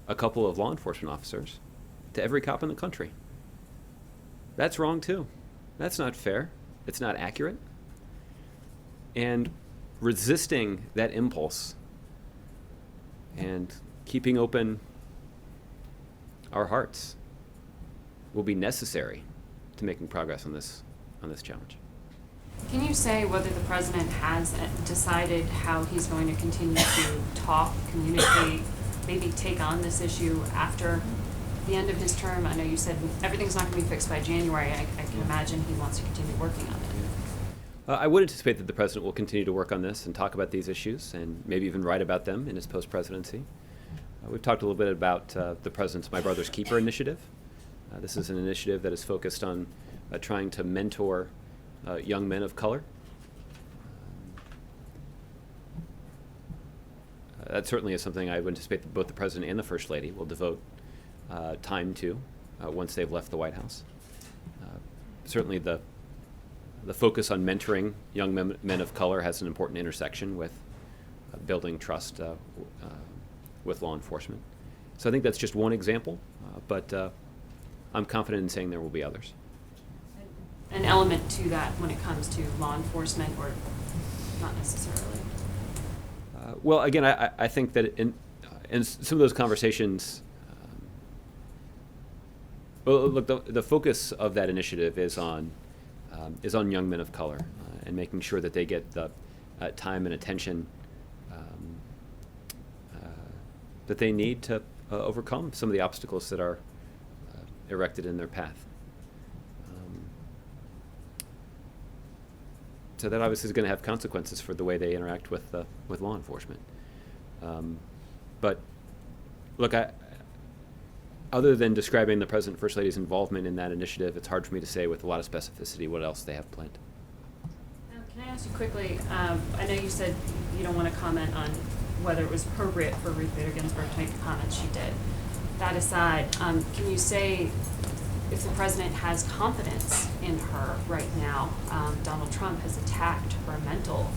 a couple of law enforcement officers to every cop in the country. That's wrong too. That's not fair. It's not accurate. And resisting that impulse and keeping open our hearts will be necessary to making progress on this challenge. Can you say whether the president has decided how he's going to continue to talk, communicate, maybe take on this issue after the end of his term? I know you said everything's not going to be fixed by January. I can imagine he wants to continue working on it. I would anticipate that the president will continue to work on this and talk about these issues and maybe even write about them in his post-presidency. We've talked a little bit about the president's My Brother's Keeper initiative. This is an initiative that is focused on trying to mentor young men of color. That certainly is something I would anticipate that both the president and the first lady will devote time to once they've left the White House. Certainly the focus on mentoring young men of color has an important intersection with building trust with law enforcement. So I think that's just one example, but I'm confident in saying there will be others. An element to that when it comes to law enforcement, or not necessarily? Well, again, I think that in some of those conversations, well, look, the focus of that initiative is on young men of color and making sure that they get the time and attention that they need to overcome some of the obstacles that are erected in their path. So that obviously is going to have consequences for the way they interact with law enforcement. But look, other than describing the President and First Lady's involvement in that initiative, it's hard for me to say with a lot of specificity what else they have planned. Can I ask you quickly, I know you said you don't want to comment on whether it was appropriate for Ruth Bader Ginsburg to make the comments she did. That aside, can you say if the president has confidence in her right now? Donald Trump has attacked her mental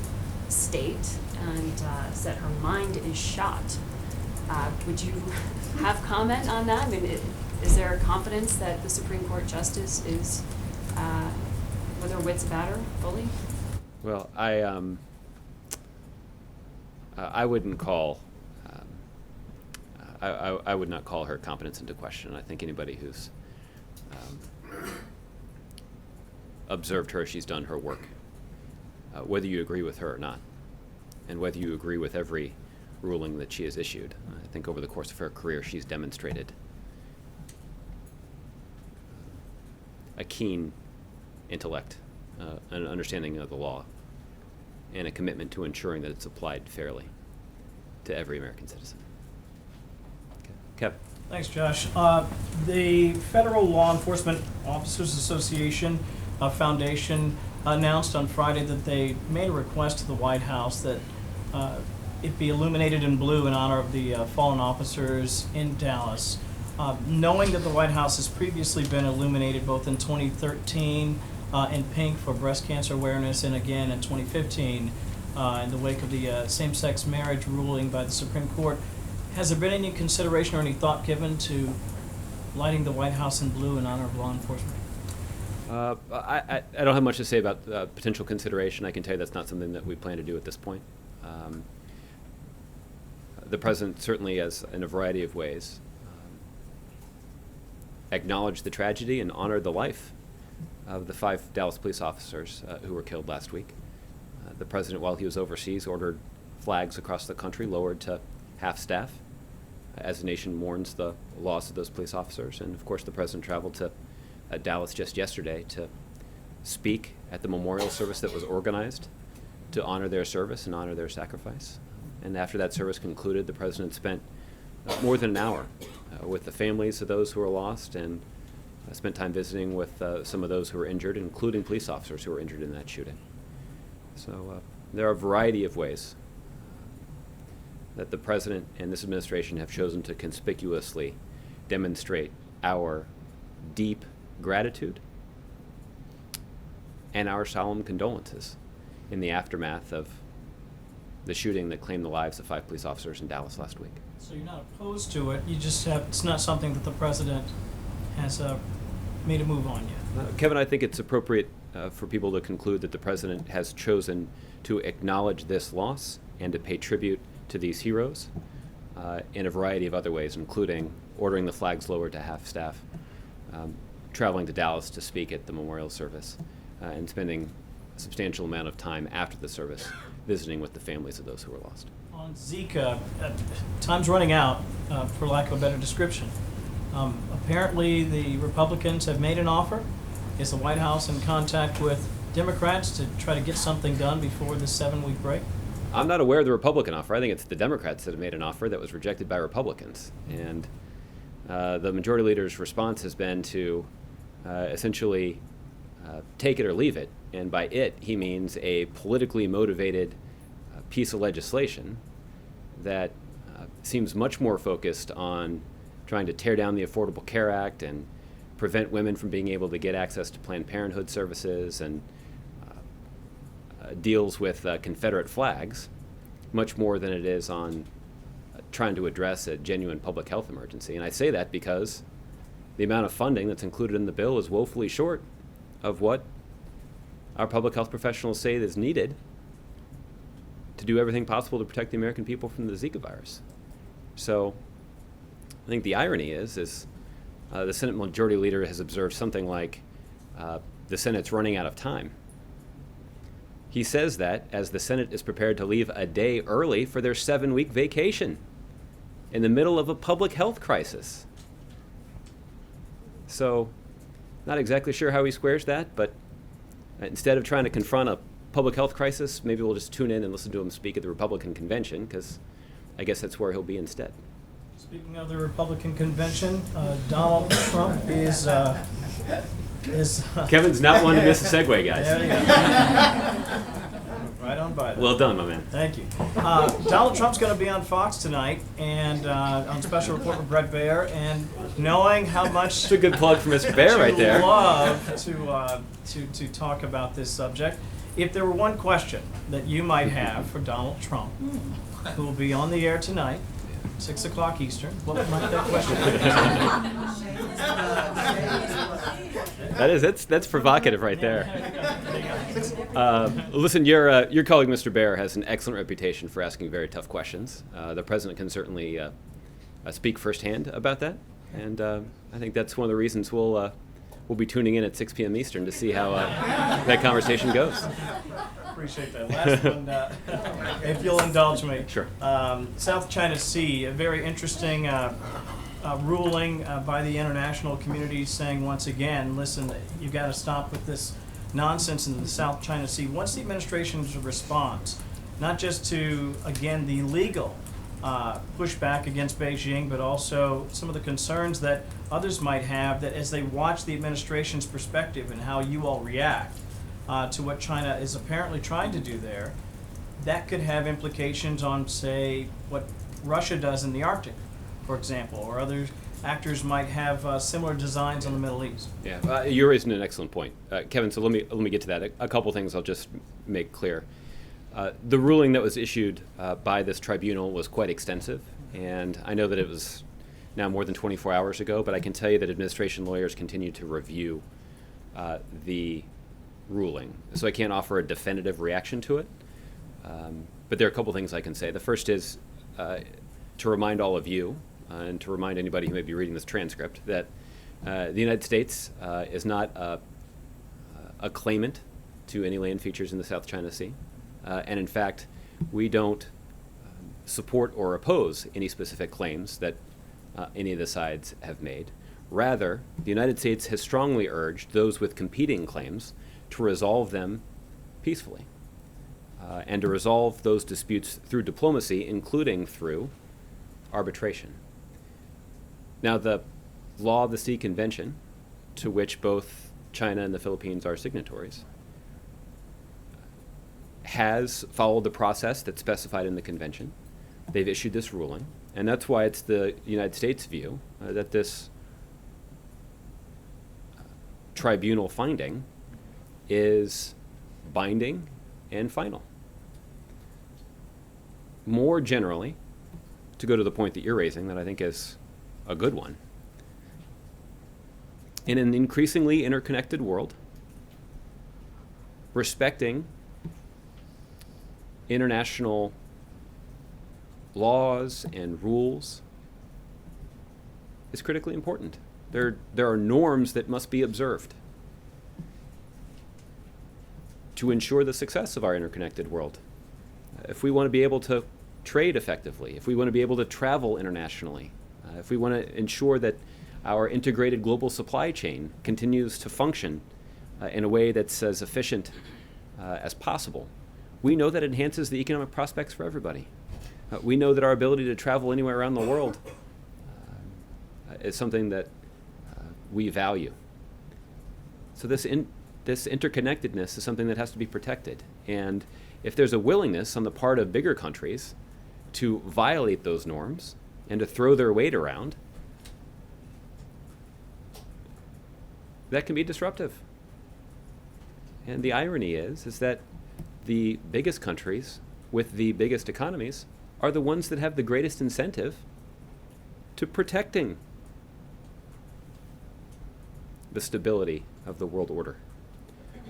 state and said her mind is shot. Would you have comment on that? I mean, is there confidence that the Supreme Court justice is with her wits about her fully? Well, I wouldn't call. I would not call her competence into question. I think anybody who's observed her, she's done her work, whether you agree with her or not, and whether you agree with every ruling that she has issued. I think over the course of her career, she's demonstrated a keen intellect, an understanding of the law, and a commitment to ensuring that it's applied fairly to every American citizen. Okay. Kevin. Thanks, Josh. The Federal Law Enforcement Officers Association Foundation announced on Friday that they made a request to the White House that it be illuminated in blue in honor of the fallen officers in Dallas. Knowing that the White House has previously been illuminated both in 2013 in pink for breast cancer awareness and again in 2015 in the wake of the same-sex marriage ruling by the Supreme Court, has there been any consideration or any thought given to lighting the White House in blue in honor of law enforcement? I don't have much to say about potential consideration. I can tell you that's not something that we plan to do at this point. The President certainly has, in a variety of ways, acknowledged the tragedy and honored the life of the 5 Dallas police officers who were killed last week. The President, while he was overseas, ordered flags across the country lowered to half-staff as the nation mourns the loss of those police officers. And of course, the President traveled to Dallas just yesterday to speak at the memorial service that was organized to honor their service and honor their sacrifice. And after that service concluded, the President spent more than an hour with the families of those who were lost and spent time visiting with some of those who were injured, including police officers who were injured in that shooting. So there are a variety of ways that the President and this administration have chosen to conspicuously demonstrate our deep gratitude and our solemn condolences in the aftermath of the shooting that claimed the lives of 5 police officers in Dallas last week. So you're not opposed to it, you just have, it's not something that the President has made a move on yet? Kevin, I think it's appropriate for people to conclude that the President has chosen to acknowledge this loss and to pay tribute to these heroes in a variety of other ways, including ordering the flags lowered to half-staff, traveling to Dallas to speak at the memorial service, and spending a substantial amount of time after the service visiting with the families of those who were lost. On Zika, time's running out, for lack of a better description. Apparently, the Republicans have made an offer. Is the White House in contact with Democrats to try to get something done before this 7-week break? I'm not aware of the Republican offer. I think it's the Democrats that have made an offer that was rejected by Republicans. And the majority leader's response has been to essentially take it or leave it. And by it, he means a politically motivated piece of legislation that seems much more focused on trying to tear down the Affordable Care Act and prevent women from being able to get access to Planned Parenthood services, and deals with Confederate flags much more than it is on trying to address a genuine public health emergency. And I say that because the amount of funding that's included in the bill is woefully short of what our public health professionals say is needed to do everything possible to protect the American people from the Zika virus. So I think the irony is the Senate Majority Leader has observed something like the Senate's running out of time. He says that as the Senate is prepared to leave a day early for their 7-week vacation in the middle of a public health crisis. So, not exactly sure how he squares that, but instead of trying to confront a public health crisis, maybe we'll just tune in and listen to him speak at the Republican convention, because I guess that's where he'll be instead. Speaking of the Republican convention, Donald Trump is Kevin's not one to miss a segue, guys. There you go. Right on by that. Well done, my man. Thank you. Donald Trump's going to be on Fox tonight and on Special Report with Brett Baer, and knowing how much That's a good plug for Mr. Baer right there. love to talk about this subject. If there were one question that you might have for Donald Trump, who will be on the air tonight, 6 o'clock Eastern, what might that question be? That's provocative right there. Listen, your colleague Mr. Baer has an excellent reputation for asking very tough questions. The President can certainly speak firsthand about that, and I think that's one of the reasons we'll be tuning in at 6 p.m. Eastern to see how that conversation goes. Appreciate that. Last one, if you'll indulge me. Sure. South China Sea, a very interesting ruling by the international community saying once again, listen, you got to stop with this nonsense in the South China Sea. What's the administration's response, not just to, again, the legal pushback against Beijing, but also some of the concerns that others might have that as they watch the administration's perspective and how you all react, to what China is apparently trying to do there, that could have implications on, say, what Russia does in the Arctic, for example, or other actors might have similar designs on the Middle East. Yeah, you're raising an excellent point, Kevin. So let me get to that. A couple things I'll just make clear. The ruling that was issued by this tribunal was quite extensive, and I know that it was now more than 24 hours ago, but I can tell you that administration lawyers continue to review the ruling. So I can't offer a definitive reaction to it, but there are a couple things I can say. The first is to remind all of you, and to remind anybody who may be reading this transcript, that the United States is not a claimant to any land features in the South China Sea. And in fact, we don't support or oppose any specific claims that any of the sides have made. Rather, the United States has strongly urged those with competing claims to resolve them peacefully and to resolve those disputes through diplomacy, including through arbitration. Now, the Law of the Sea Convention, to which both China and the Philippines are signatories, has followed the process that's specified in the convention. They've issued this ruling, and that's why it's the United States' view that this tribunal finding is binding and final. More generally, to go to the point that you're raising that I think is a good one, in an increasingly interconnected world, respecting international laws and rules is critically important. There are norms that must be observed to ensure the success of our interconnected world. If we want to be able to trade effectively, if we want to be able to travel internationally, if we want to ensure that our integrated global supply chain continues to function in a way that's as efficient as possible, we know that enhances the economic prospects for everybody. We know that our ability to travel anywhere around the world is something that we value. So this interconnectedness is something that has to be protected. And if there's a willingness on the part of bigger countries to violate those norms and to throw their weight around, that can be disruptive. And the irony is that the biggest countries with the biggest economies are the ones that have the greatest incentive to protecting the stability of the world order.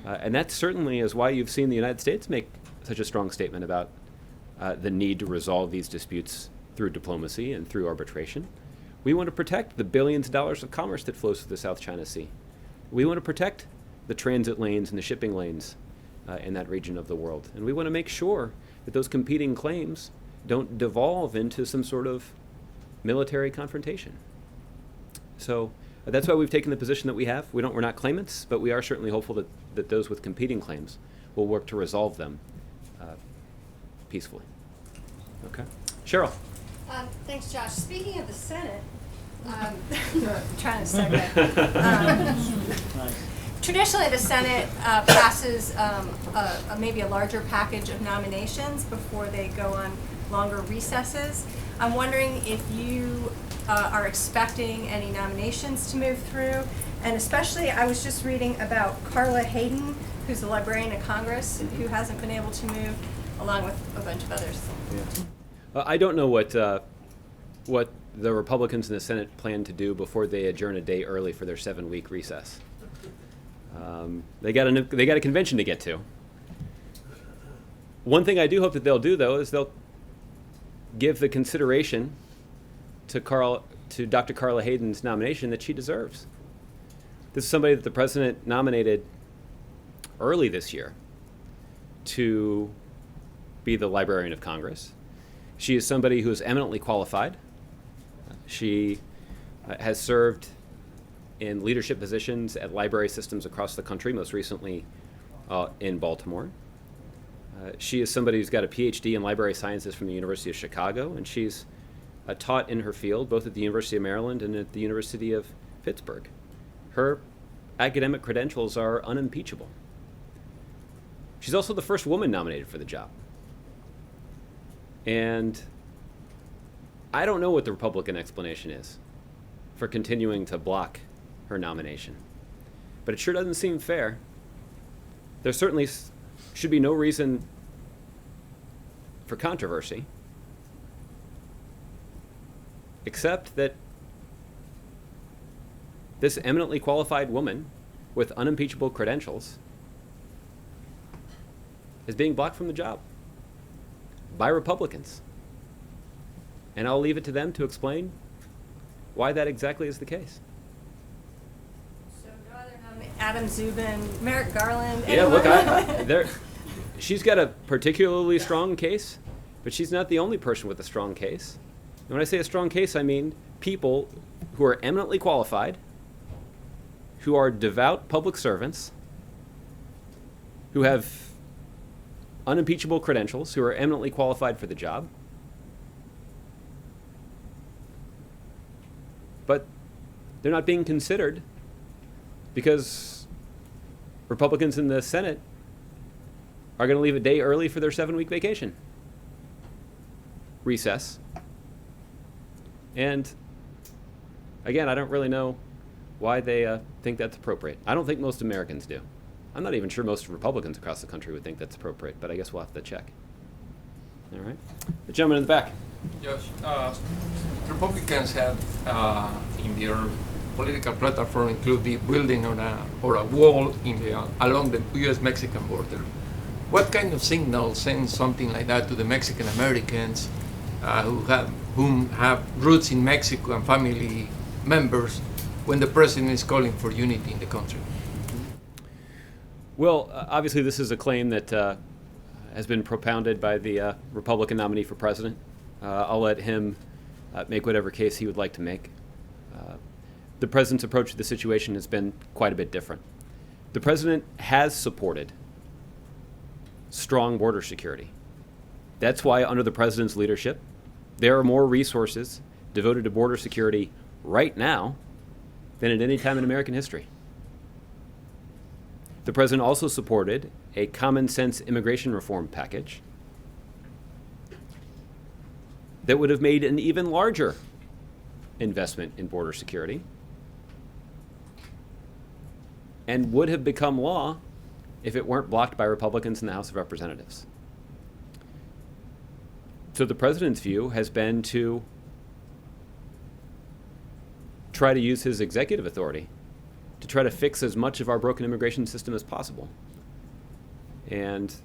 And that certainly is why you've seen the United States make such a strong statement about the need to resolve these disputes through diplomacy and through arbitration. We want to protect the billions of dollars of commerce that flows through the South China Sea. We want to protect the transit lanes and the shipping lanes in that region of the world. And we want to make sure that those competing claims don't devolve into some sort of military confrontation. So that's why we've taken the position that we have. We're not claimants, but we are certainly hopeful that those with competing claims will work to resolve them peacefully. Okay. Cheryl. Thanks, Josh. Speaking of the Senate, trying to segue. Traditionally, the Senate passes maybe a larger package of nominations before they go on longer recesses. I'm wondering if you are expecting any nominations to move through, and especially I was just reading about Carla Hayden, who's the Librarian of Congress, who hasn't been able to move, along with a bunch of others. Yeah. I don't know what the Republicans in the Senate plan to do before they adjourn a day early for their 7-week recess. They got a convention to get to. One thing I do hope that they'll do, though, is they'll give the consideration to Dr. Carla Hayden's nomination that she deserves. This is somebody that the president nominated early this year to be the Librarian of Congress. She is somebody who is eminently qualified. She has served in leadership positions at library systems across the country, most recently in Baltimore. She is somebody who's got a PhD in library sciences from the University of Chicago, and she's taught in her field both at the University of Maryland and at the University of Pittsburgh. Her academic credentials are unimpeachable. She's also the first woman nominated for the job. And I don't know what the Republican explanation is for continuing to block her nomination. But it sure doesn't seem fair. There certainly should be no reason for controversy, except that this eminently qualified woman with unimpeachable credentials is being blocked from the job by Republicans. And I'll leave it to them to explain why that exactly is the case. So no other Adam Zubin, Merrick Garland. Yeah, look, anyone? She's got a particularly strong case, but she's not the only person with a strong case. And when I say a strong case, I mean people who are eminently qualified, who are devout public servants, who have unimpeachable credentials, who are eminently qualified for the job. But they're not being considered because Republicans in the Senate are going to leave a day early for their 7-week vacation recess. And again, I don't really know why they think that's appropriate. I don't think most Americans do. I'm not even sure most Republicans across the country would think that's appropriate, but I guess we'll have to check. All right. The gentleman in the back. Yes, Republicans have in their political platform include the building on a wall in the along the U.S.-Mexican border. What kind of signal sends something like that to the Mexican Americans whom have roots in Mexico and family members when the president is calling for unity in the country? Well, obviously this is a claim that has been propounded by the Republican nominee for president. I'll let him make whatever case he would like to make. The president's approach to the situation has been quite a bit different. The president has supported strong border security. That's why under the president's leadership, there are more resources devoted to border security right now than at any time in American history. The president also supported a common sense immigration reform package that would have made an even larger investment in border security and would have become law if it weren't blocked by Republicans in the House of Representatives. So the president's view has been to try to use his executive authority to try to fix as much of our broken immigration system as possible. And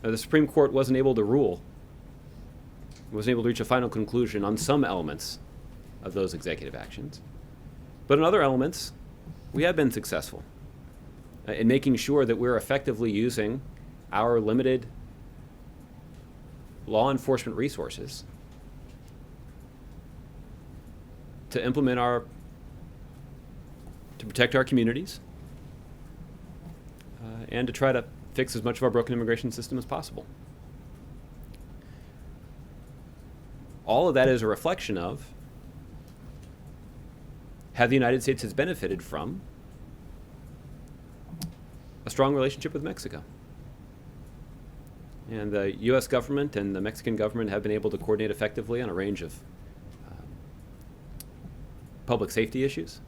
the Supreme Court wasn't able to reach a final conclusion on some elements of those executive actions. But in other elements, we have been successful in making sure that we're effectively using our limited law enforcement resources to protect our communities and to try to fix as much of our broken immigration system as possible. All of that is a reflection of how the United States has benefited from a strong relationship with Mexico. And the U.S. government and the Mexican government have been able to coordinate effectively on a range of public safety issues.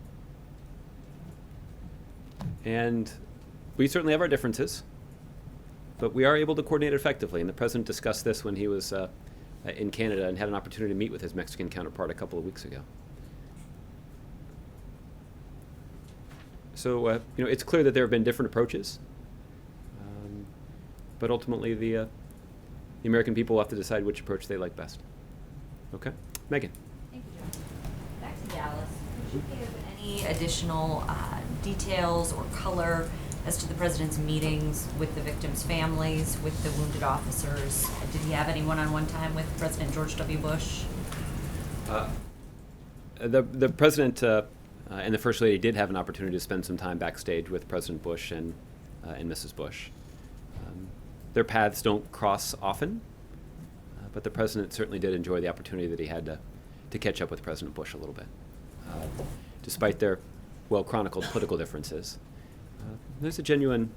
And we certainly have our differences, but we are able to coordinate effectively. And the president discussed this when he was in Canada and had an opportunity to meet with his Mexican counterpart a couple of weeks ago. So, it's clear that there have been different approaches, but ultimately the American people will have to decide which approach they like best. Okay? Megan. Thank you, John. Back to Dallas. Could you give any additional details or color as to the president's meetings with the victims' families, with the wounded officers? Did he have any one-on-one time with President George W. Bush? The president and the First Lady did have an opportunity to spend some time backstage with President Bush and Mrs. Bush. Their paths don't cross often, but the president certainly did enjoy the opportunity that he had to catch up with President Bush a little bit. Despite their well-chronicled political differences, there's a genuine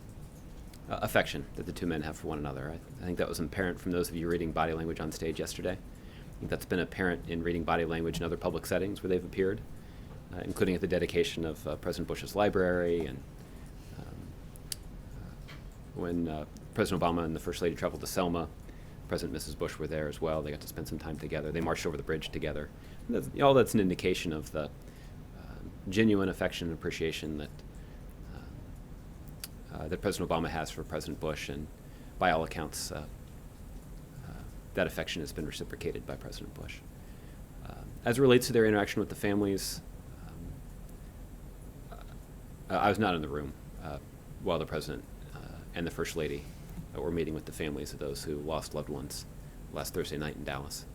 affection that the two men have for one another. I think that was apparent from those of you reading body language on stage yesterday. I think that's been apparent in reading body language in other public settings where they've appeared, including at the dedication of President Bush's library, and when President Obama and the First Lady traveled to Selma, President and Mrs. Bush were there as well. They got to spend some time together. They marched over the bridge together. All that's an indication of the genuine affection and appreciation that that President Obama has for President Bush, and by all accounts, that affection has been reciprocated by President Bush. As it relates to their interaction with the families, I was not in the room while the President and the First Lady were meeting with the families of those who lost loved ones last Thursday night in Dallas.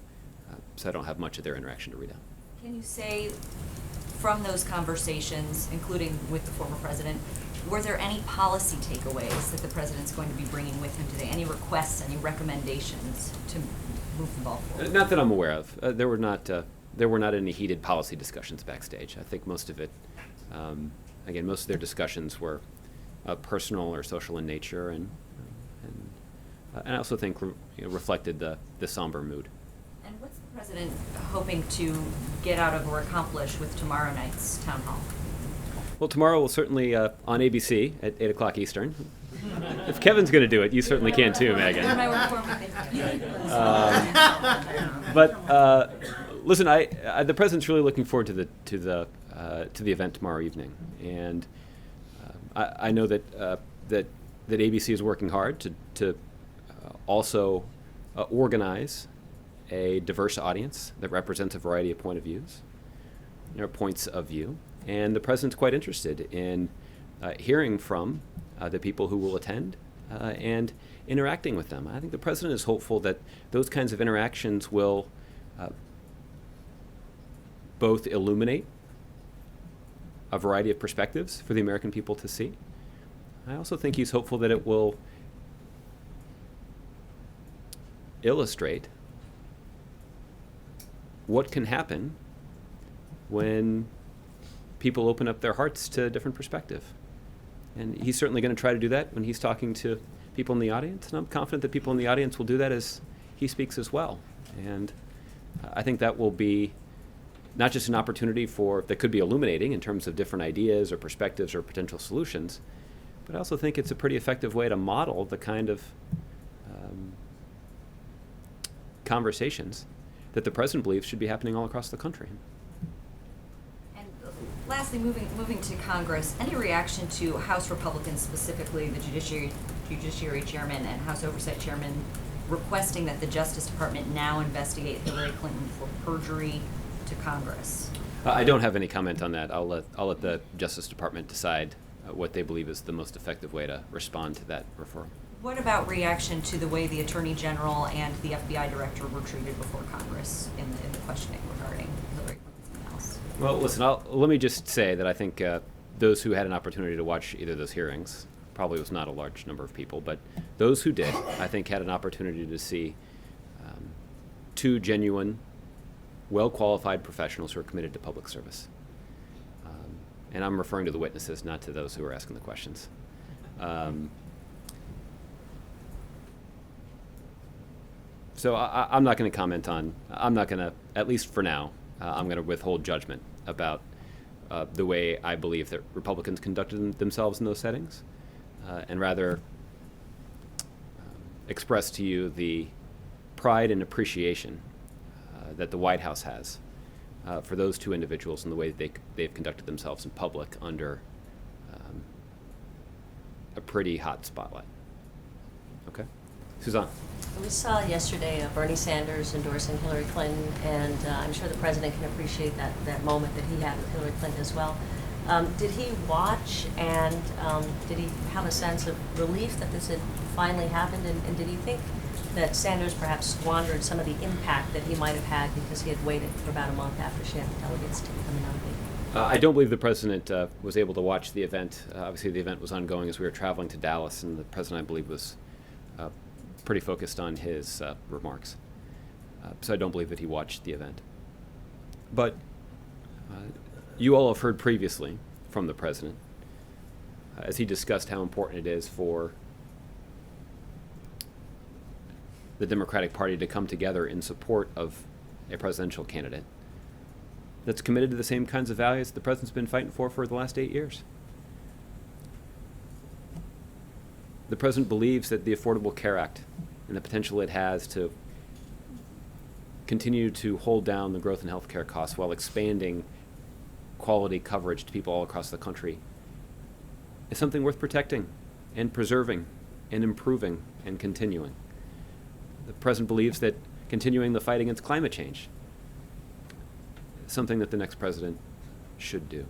So I don't have much of their interaction to read out. Can you say, from those conversations, including with the former president, were there any policy takeaways that the president's going to be bringing with him today? Any requests, any recommendations to move the ball forward? Not that I'm aware of. There were not any heated policy discussions backstage. I think most of it, again, most of their discussions were personal or social in nature, and I also think reflected the somber mood. And what's the president hoping to get out of or accomplish with tomorrow night's town hall? Well, tomorrow we'll certainly on ABC at 8 o'clock Eastern. If Kevin's going to do it, you certainly can too, Megan. But listen, the president's really looking forward to the event tomorrow evening, and I know that ABC is working hard to also organize a diverse audience that represents a variety of points of view. And the president's quite interested in hearing from the people who will attend and interacting with them. I think the president is hopeful that those kinds of interactions will both illuminate a variety of perspectives for the American people to see. I also think he's hopeful that it will illustrate what can happen when people open up their hearts to a different perspective. And he's certainly going to try to do that when he's talking to people in the audience, and I'm confident that people in the audience will do that as he speaks as well. And I think that will be not just an opportunity that could be illuminating in terms of different ideas or perspectives or potential solutions, but I also think it's a pretty effective way to model the kind of conversations that the president believes should be happening all across the country. And lastly, moving to Congress, any reaction to House Republicans, specifically the Judiciary Chairman and House Oversight Chairman, requesting that the Justice Department now investigate Hillary Clinton for perjury to Congress? I don't have any comment on that. I'll let the Justice Department decide what they believe is the most effective way to respond to that referral. What about reaction to the way the Attorney General and the FBI Director were treated before Congress in the questioning regarding Hillary Clinton's house? Well, listen, let me just say that I think those who had an opportunity to watch either of those hearings, probably was not a large number of people, but those who did, I think, had an opportunity to see two genuine, well-qualified professionals who are committed to public service. And I'm referring to the witnesses, not to those who are asking the questions. So I'm not going to comment on, I'm not going to, at least for now, I'm going to withhold judgment about the way I believe that Republicans conducted themselves in those settings, and rather express to you the pride and appreciation that the White House has for those two individuals and the way that they've conducted themselves in public under a pretty hot spotlight. Okay? Suzanne. We saw yesterday Bernie Sanders endorsing Hillary Clinton, and I'm sure the president can appreciate that moment that he had with Hillary Clinton as well. Did he watch, and did he have a sense of relief that this had finally happened, and did he think that Sanders perhaps squandered some of the impact that he might have had because he had waited for about a month after she had the delegates to become nominated? I don't believe the president was able to watch the event. Obviously, the event was ongoing as we were traveling to Dallas, and the president, I believe, was pretty focused on his remarks. So I don't believe that he watched the event. But you all have heard previously from the president as he discussed how important it is for the Democratic Party to come together in support of a presidential candidate that's committed to the same kinds of values the president's been fighting for the last 8 years. The president believes that the Affordable Care Act and the potential it has to continue to hold down the growth in healthcare costs while expanding quality coverage to people all across the country is something worth protecting and preserving and improving and continuing. The president believes that continuing the fight against climate change is something that the next president should do.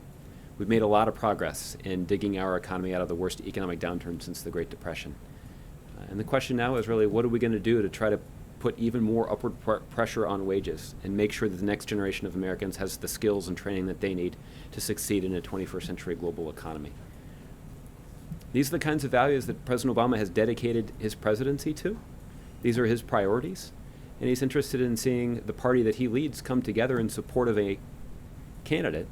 We've made a lot of progress in digging our economy out of the worst economic downturn since the Great Depression. And the question now is really, what are we going to do to try to put even more upward pressure on wages and make sure that the next generation of Americans has the skills and training that they need to succeed in a 21st century global economy? These are the kinds of values that President Obama has dedicated his presidency to. These are his priorities. And he's interested in seeing the party that he leads come together in support of a candidate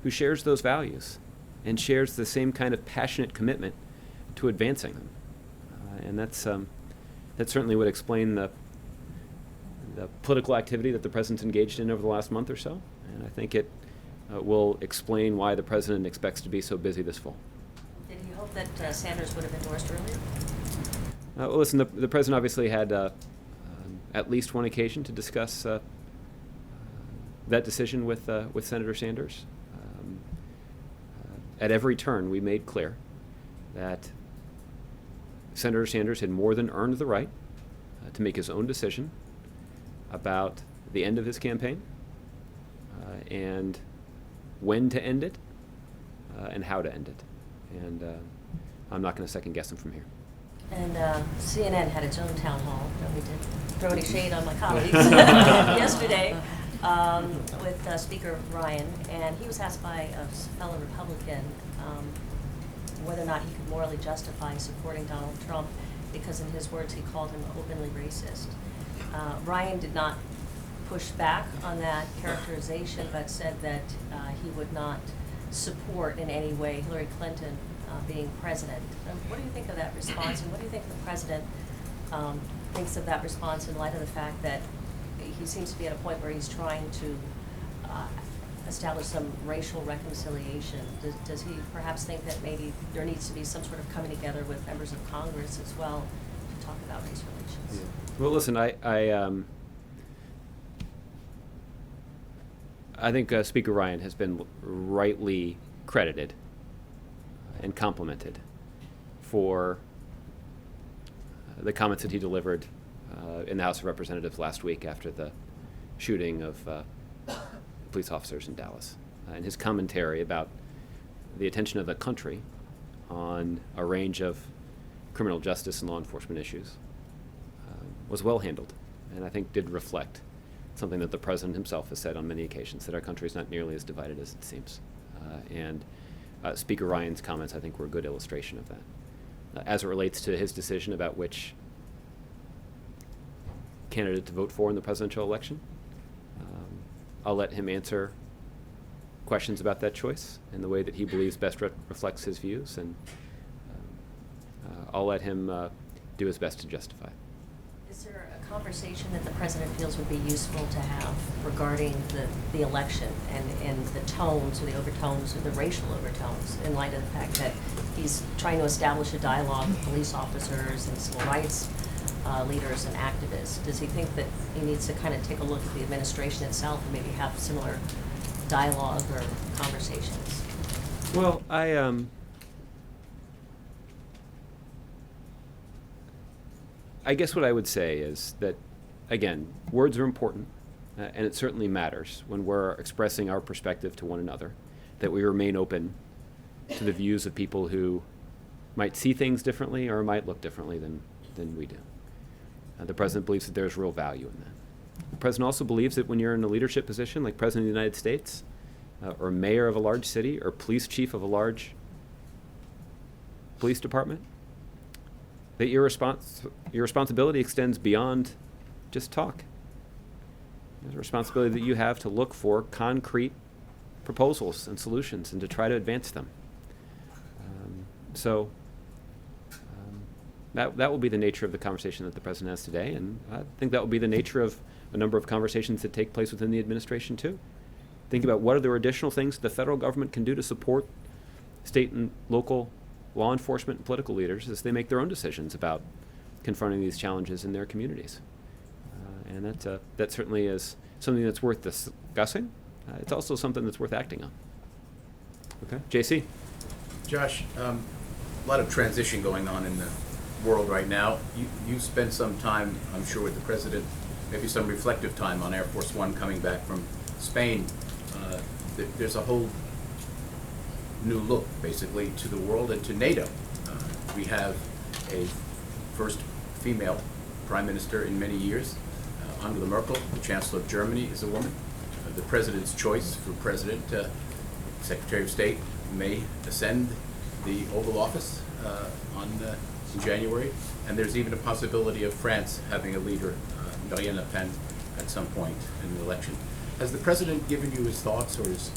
who shares those values and shares the same kind of passionate commitment to advancing them. And that certainly would explain the political activity that the president's engaged in over the last month or so. And I think it will explain why the president expects to be so busy this fall. Did he hope that Sanders would have endorsed earlier? Well, listen, the president obviously had at least one occasion to discuss that decision with Senator Sanders. At every turn, we made clear that Senator Sanders had more than earned the right to make his own decision about the end of his campaign and when to end it and how to end it. And I'm not going to second guess him from here. And CNN had its own town hall that we did throw any shade on my colleagues yesterday with Speaker Ryan, and he was asked by a fellow Republican whether or not he could morally justify supporting Donald Trump because, in his words, he called him openly racist. Ryan did not push back on that characterization, but said that he would not support in any way Hillary Clinton being president. What do you think of that response, and what do you think the president thinks of that response in light of the fact that he seems to be at a point where he's trying to establish some racial reconciliation? Does he perhaps think that maybe there needs to be some sort of coming together with members of Congress as well to talk about race relations? Yeah. Well, listen, I think Speaker Ryan has been rightly credited and complimented for the comments that he delivered in the House of Representatives last week after the shooting of police officers in Dallas. And his commentary about the attention of the country on a range of criminal justice and law enforcement issues was well handled, and I think did reflect something that the president himself has said on many occasions, that our country is not nearly as divided as it seems. Speaker Ryan's comments, I think, were a good illustration of that. As it relates to his decision about which candidate to vote for in the presidential election, I'll let him answer questions about that choice in the way that he believes best reflects his views, and I'll let him do his best to justify it. Is there a conversation that the president feels would be useful to have regarding the election and the tones or the overtones or the racial overtones in light of the fact that he's trying to establish a dialogue with police officers and civil rights leaders and activists? Does he think that he needs to kind of take a look at the administration itself and maybe have similar dialogue or conversations? Well, I guess what I would say is that, again, words are important, and it certainly matters when we're expressing our perspective to one another, that we remain open to the views of people who might see things differently or might look differently than we do. The president believes that there's real value in that. The president also believes that when you're in a leadership position like President of the United States, or mayor of a large city, or police chief of a large police department, that your responsibility extends beyond just talk. There's a responsibility that you have to look for concrete proposals and solutions and to try to advance them. that will be the nature of the conversation that the president has today, and I think that will be the nature of a number of conversations that take place within the administration too. Think about what are there additional things the federal government can do to support state and local law enforcement and political leaders as they make their own decisions about confronting these challenges in their communities. And that certainly is something that's worth discussing. It's also something that's worth acting on. Okay, JC? Josh, a lot of transition going on in the world right now. You spent some time, I'm sure, with the president, maybe some reflective time on Air Force One coming back from Spain. There's a whole new look, basically, to the world and to NATO. We have a first female prime minister in many years. Angela Merkel, the Chancellor of Germany, is a woman. The president's choice for president, Secretary of State, may ascend the Oval Office in January. And there's even a possibility of France having a leader, Marine Le Pen, at some point in the election. Has the president given you his thoughts or his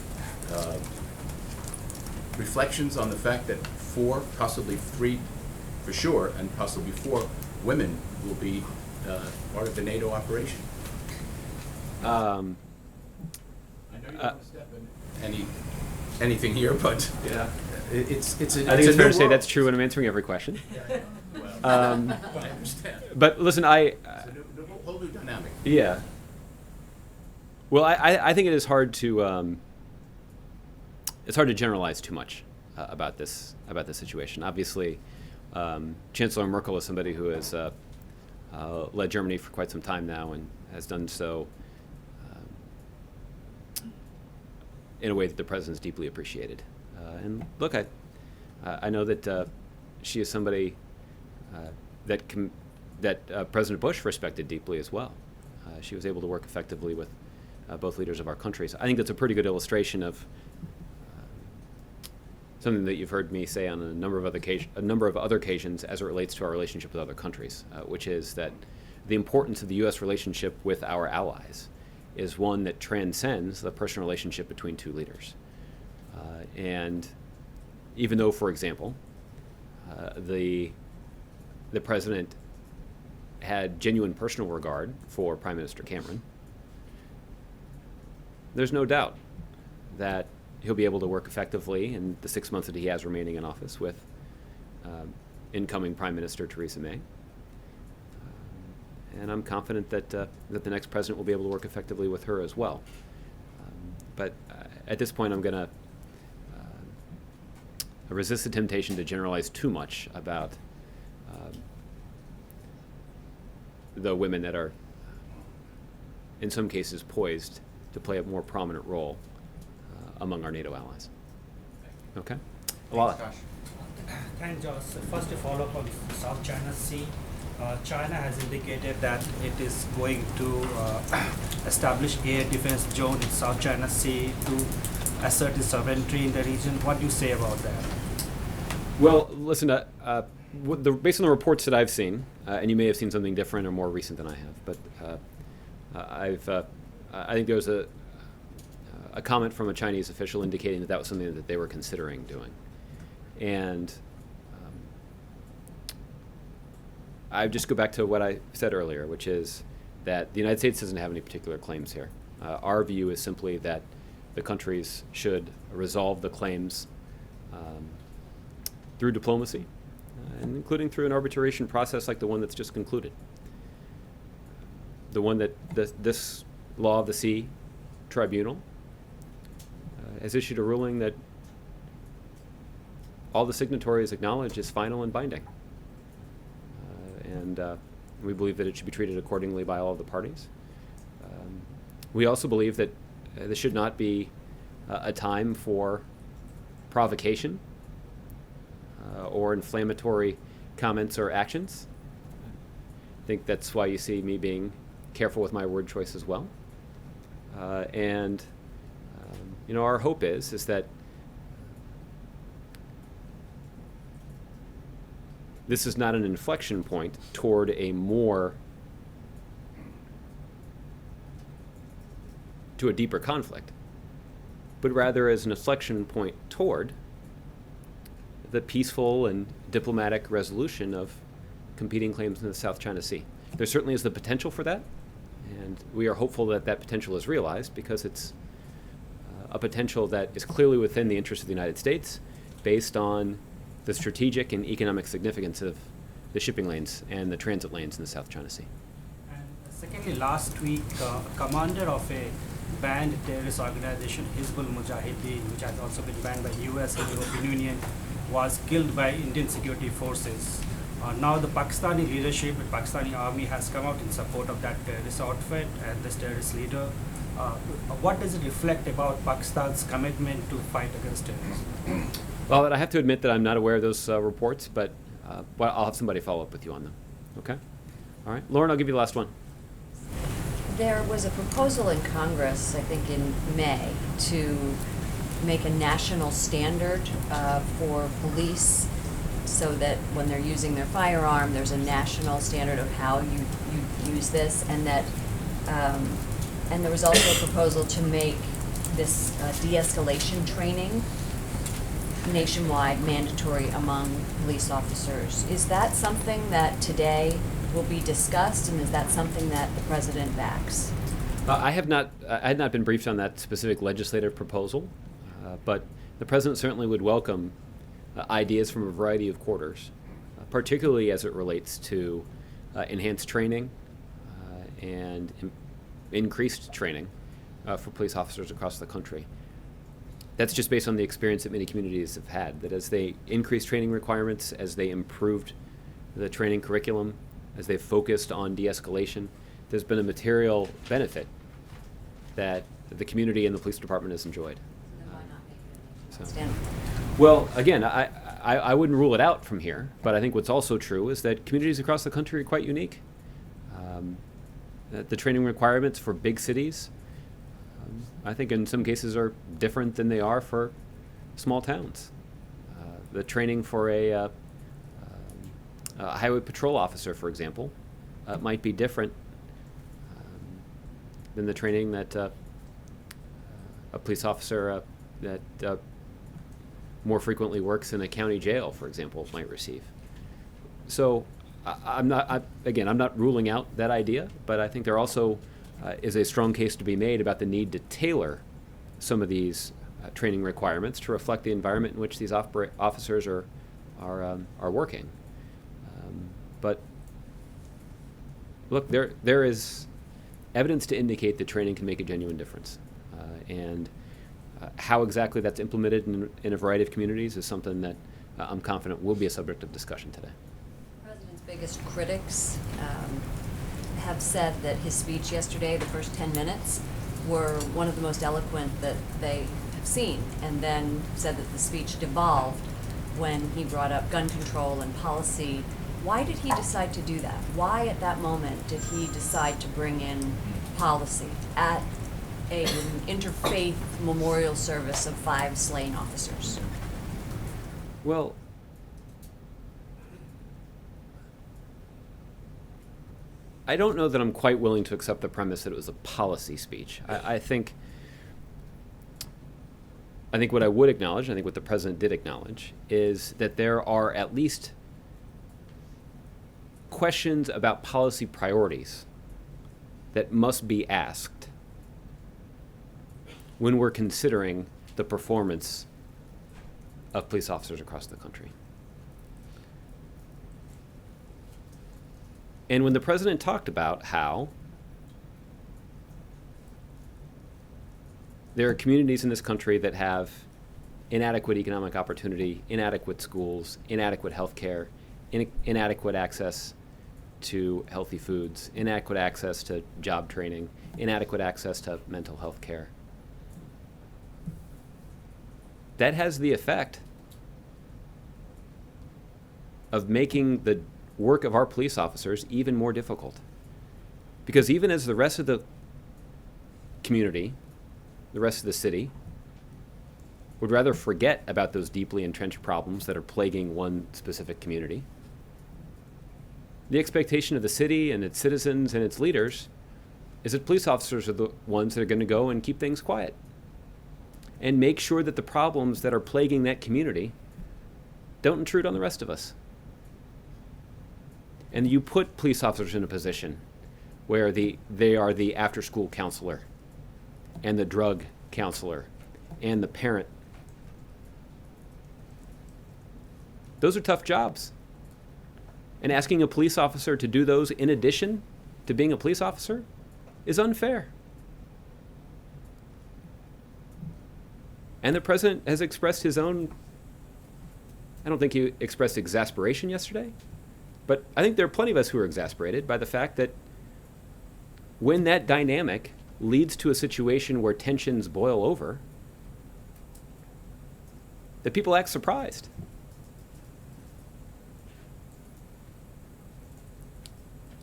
reflections on the fact that 4, possibly 3 for sure, and possibly 4 women will be part of the NATO operation? I know you don't want to step in anything here, but yeah, it's I think it's fair to say that's true when I'm answering every question. I understand. But listen, It's a whole new dynamic. Yeah. Well, I think it is hard to it's hard to generalize too much about this situation. Obviously, Chancellor Merkel is somebody who has led Germany for quite some time now and has done so in a way that the president's deeply appreciated. And look, I know that she is somebody that President Bush respected deeply as well. She was able to work effectively with both leaders of our countries. I think that's a pretty good illustration of something that you've heard me say on a number of other occasions as it relates to our relationship with other countries, which is that the importance of the U.S. relationship with our allies is one that transcends the personal relationship between 2 leaders. And even though, for example, the president had genuine personal regard for Prime Minister Cameron, there's no doubt that he'll be able to work effectively in the 6 months that he has remaining in office with incoming Prime Minister Theresa May. And I'm confident that the next president will be able to work effectively with her as well. But at this point, I'm going to resist the temptation to generalize too much about the women that are, in some cases, poised to play a more prominent role among our NATO allies. Okay? Alala. Thanks, Josh. First, a follow-up on South China Sea. China has indicated that it is going to establish air defense zone in South China Sea to assert its sovereignty in the region. What do you say about that? Well, listen, based on the reports that I've seen, and you may have seen something different or more recent than I have, but I think there was a comment from a Chinese official indicating that was something that they were considering doing. And I just go back to what I said earlier, which is that the United States doesn't have any particular claims here. Our view is simply that the countries should resolve the claims through diplomacy, and including through an arbitration process like the one that's just concluded. The one that this Law of the Sea Tribunal has issued a ruling that all the signatories acknowledge is final and binding. And we believe that it should be treated accordingly by all of the parties. We also believe that this should not be a time for provocation or inflammatory comments or actions. I think that's why you see me being careful with my word choice as well. Our hope is that this is not an inflection point toward a deeper conflict, but rather as an inflection point toward the peaceful and diplomatic resolution of competing claims in the South China Sea. There certainly is the potential for that, and we are hopeful that that potential is realized because it's a potential that is clearly within the interest of the United States based on the strategic and economic significance of the shipping lanes and the transit lanes in the South China Sea. And secondly, last week, a commander of a banned terrorist organization, Hizbul Mujahideen, which has also been banned by US and European Union, was killed by Indian security forces. Now the Pakistani leadership, the Pakistani army has come out in support of that terrorist outfit and this terrorist leader. What does it reflect about Pakistan's commitment to fight against terrorism? Well, I have to admit that I'm not aware of those reports, but well, I'll have somebody follow up with you on them. Okay? All right. Lauren, I'll give you the last one. There was a proposal in Congress, I think in May, to make a national standard for police so that when they're using their firearm, there's a national standard of how you use this, and that and there was also a proposal to make this de-escalation training nationwide mandatory among police officers. Is that something that today will be discussed, and is that something that the president backs? I had not been briefed on that specific legislative proposal, but the president certainly would welcome ideas from a variety of quarters, particularly as it relates to enhanced training and increased training for police officers across the country. That's just based on the experience that many communities have had, that as they increased training requirements, as they improved the training curriculum, as they've focused on de-escalation, there's been a material benefit that the community and the police department has enjoyed. Then why not make it a So. standard? Well, again, I wouldn't rule it out from here, but I think what's also true is that communities across the country are quite unique. The training requirements for big cities, I think in some cases are different than they are for small towns. The training for a highway patrol officer, for example, might be different than the training that a police officer that more frequently works in a county jail, for example, might receive. So I'm not ruling out that idea, but I think there also is a strong case to be made about the need to tailor some of these training requirements to reflect the environment in which these officers are working. But look, there is evidence to indicate that training can make a genuine difference, and how exactly that's implemented in a variety of communities is something that I'm confident will be a subject of discussion today. The president's biggest critics have said that his speech yesterday, the first 10 minutes, were one of the most eloquent that they have seen, and then said that the speech devolved when he brought up gun control and policy. Why did he decide to do that? Why at that moment did he decide to bring in policy at an interfaith memorial service of 5 slain officers? Well, I don't know that I'm quite willing to accept the premise that it was a policy speech. I think what I would acknowledge, I think what the president did acknowledge, is that there are at least questions about policy priorities that must be asked when we're considering the performance of police officers across the country. And when the president talked about how there are communities in this country that have inadequate economic opportunity, inadequate schools, inadequate health care, inadequate access to healthy foods, inadequate access to job training, inadequate access to mental health care, that has the effect of making the work of our police officers even more difficult. Because even as the rest of the community, the rest of the city, would rather forget about those deeply entrenched problems that are plaguing one specific community, the expectation of the city and its citizens and its leaders is that police officers are the ones that are going to go and keep things quiet and make sure that the problems that are plaguing that community don't intrude on the rest of us. and you put police officers in a position where they are the after-school counselor and the drug counselor and the parent. Those are tough jobs. And asking a police officer to do those in addition to being a police officer is unfair. And the president has expressed his own, I don't think he expressed exasperation yesterday, but I think there are plenty of us who are exasperated by the fact that when that dynamic leads to a situation where tensions boil over, that people act surprised.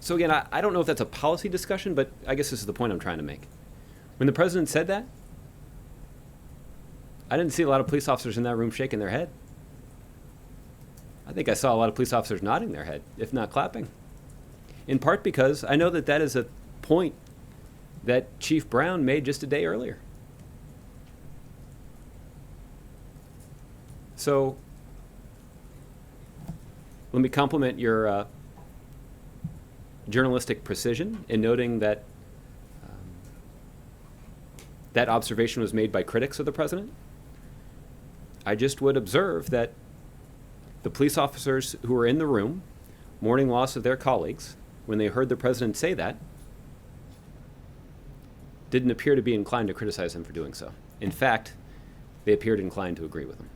So again, I don't know if that's a policy discussion, but I guess this is the point I'm trying to make. When the president said that, I didn't see a lot of police officers in that room shaking their head. I think I saw a lot of police officers nodding their head, if not clapping. In part because I know that that is a point that Chief Brown made just a day earlier. So let me compliment your journalistic precision in noting that that observation was made by critics of the president. I just would observe that the police officers who were in the room mourning loss of their colleagues, when they heard the president say that, didn't appear to be inclined to criticize him for doing so. In fact, they appeared inclined to agree with him.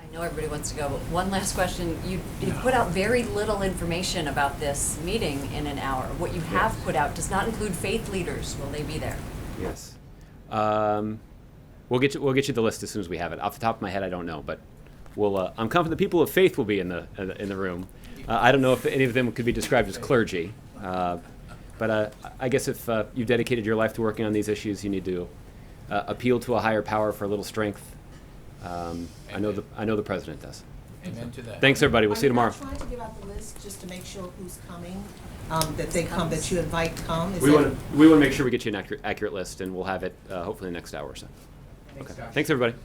I know everybody wants to go, but one last question. You put out very little information about this meeting in an hour. What you have put out does not include faith leaders. Will they be there? Yes. We'll get you the list as soon as we have it. Off the top of my head, I don't know, but we'll. I'm confident the people of faith will be in the room. I don't know if any of them could be described as clergy, but I guess if you've dedicated your life to working on these issues, you need to appeal to a higher power for a little strength. I know the president does. Amen to that. Thanks, everybody. We'll see you tomorrow. Are you trying to give out the list just to make sure who's coming, that they come, that you invite come? We want to make sure we get you an accurate list, and we'll have it hopefully the next hour or so. Okay. Thanks, everybody.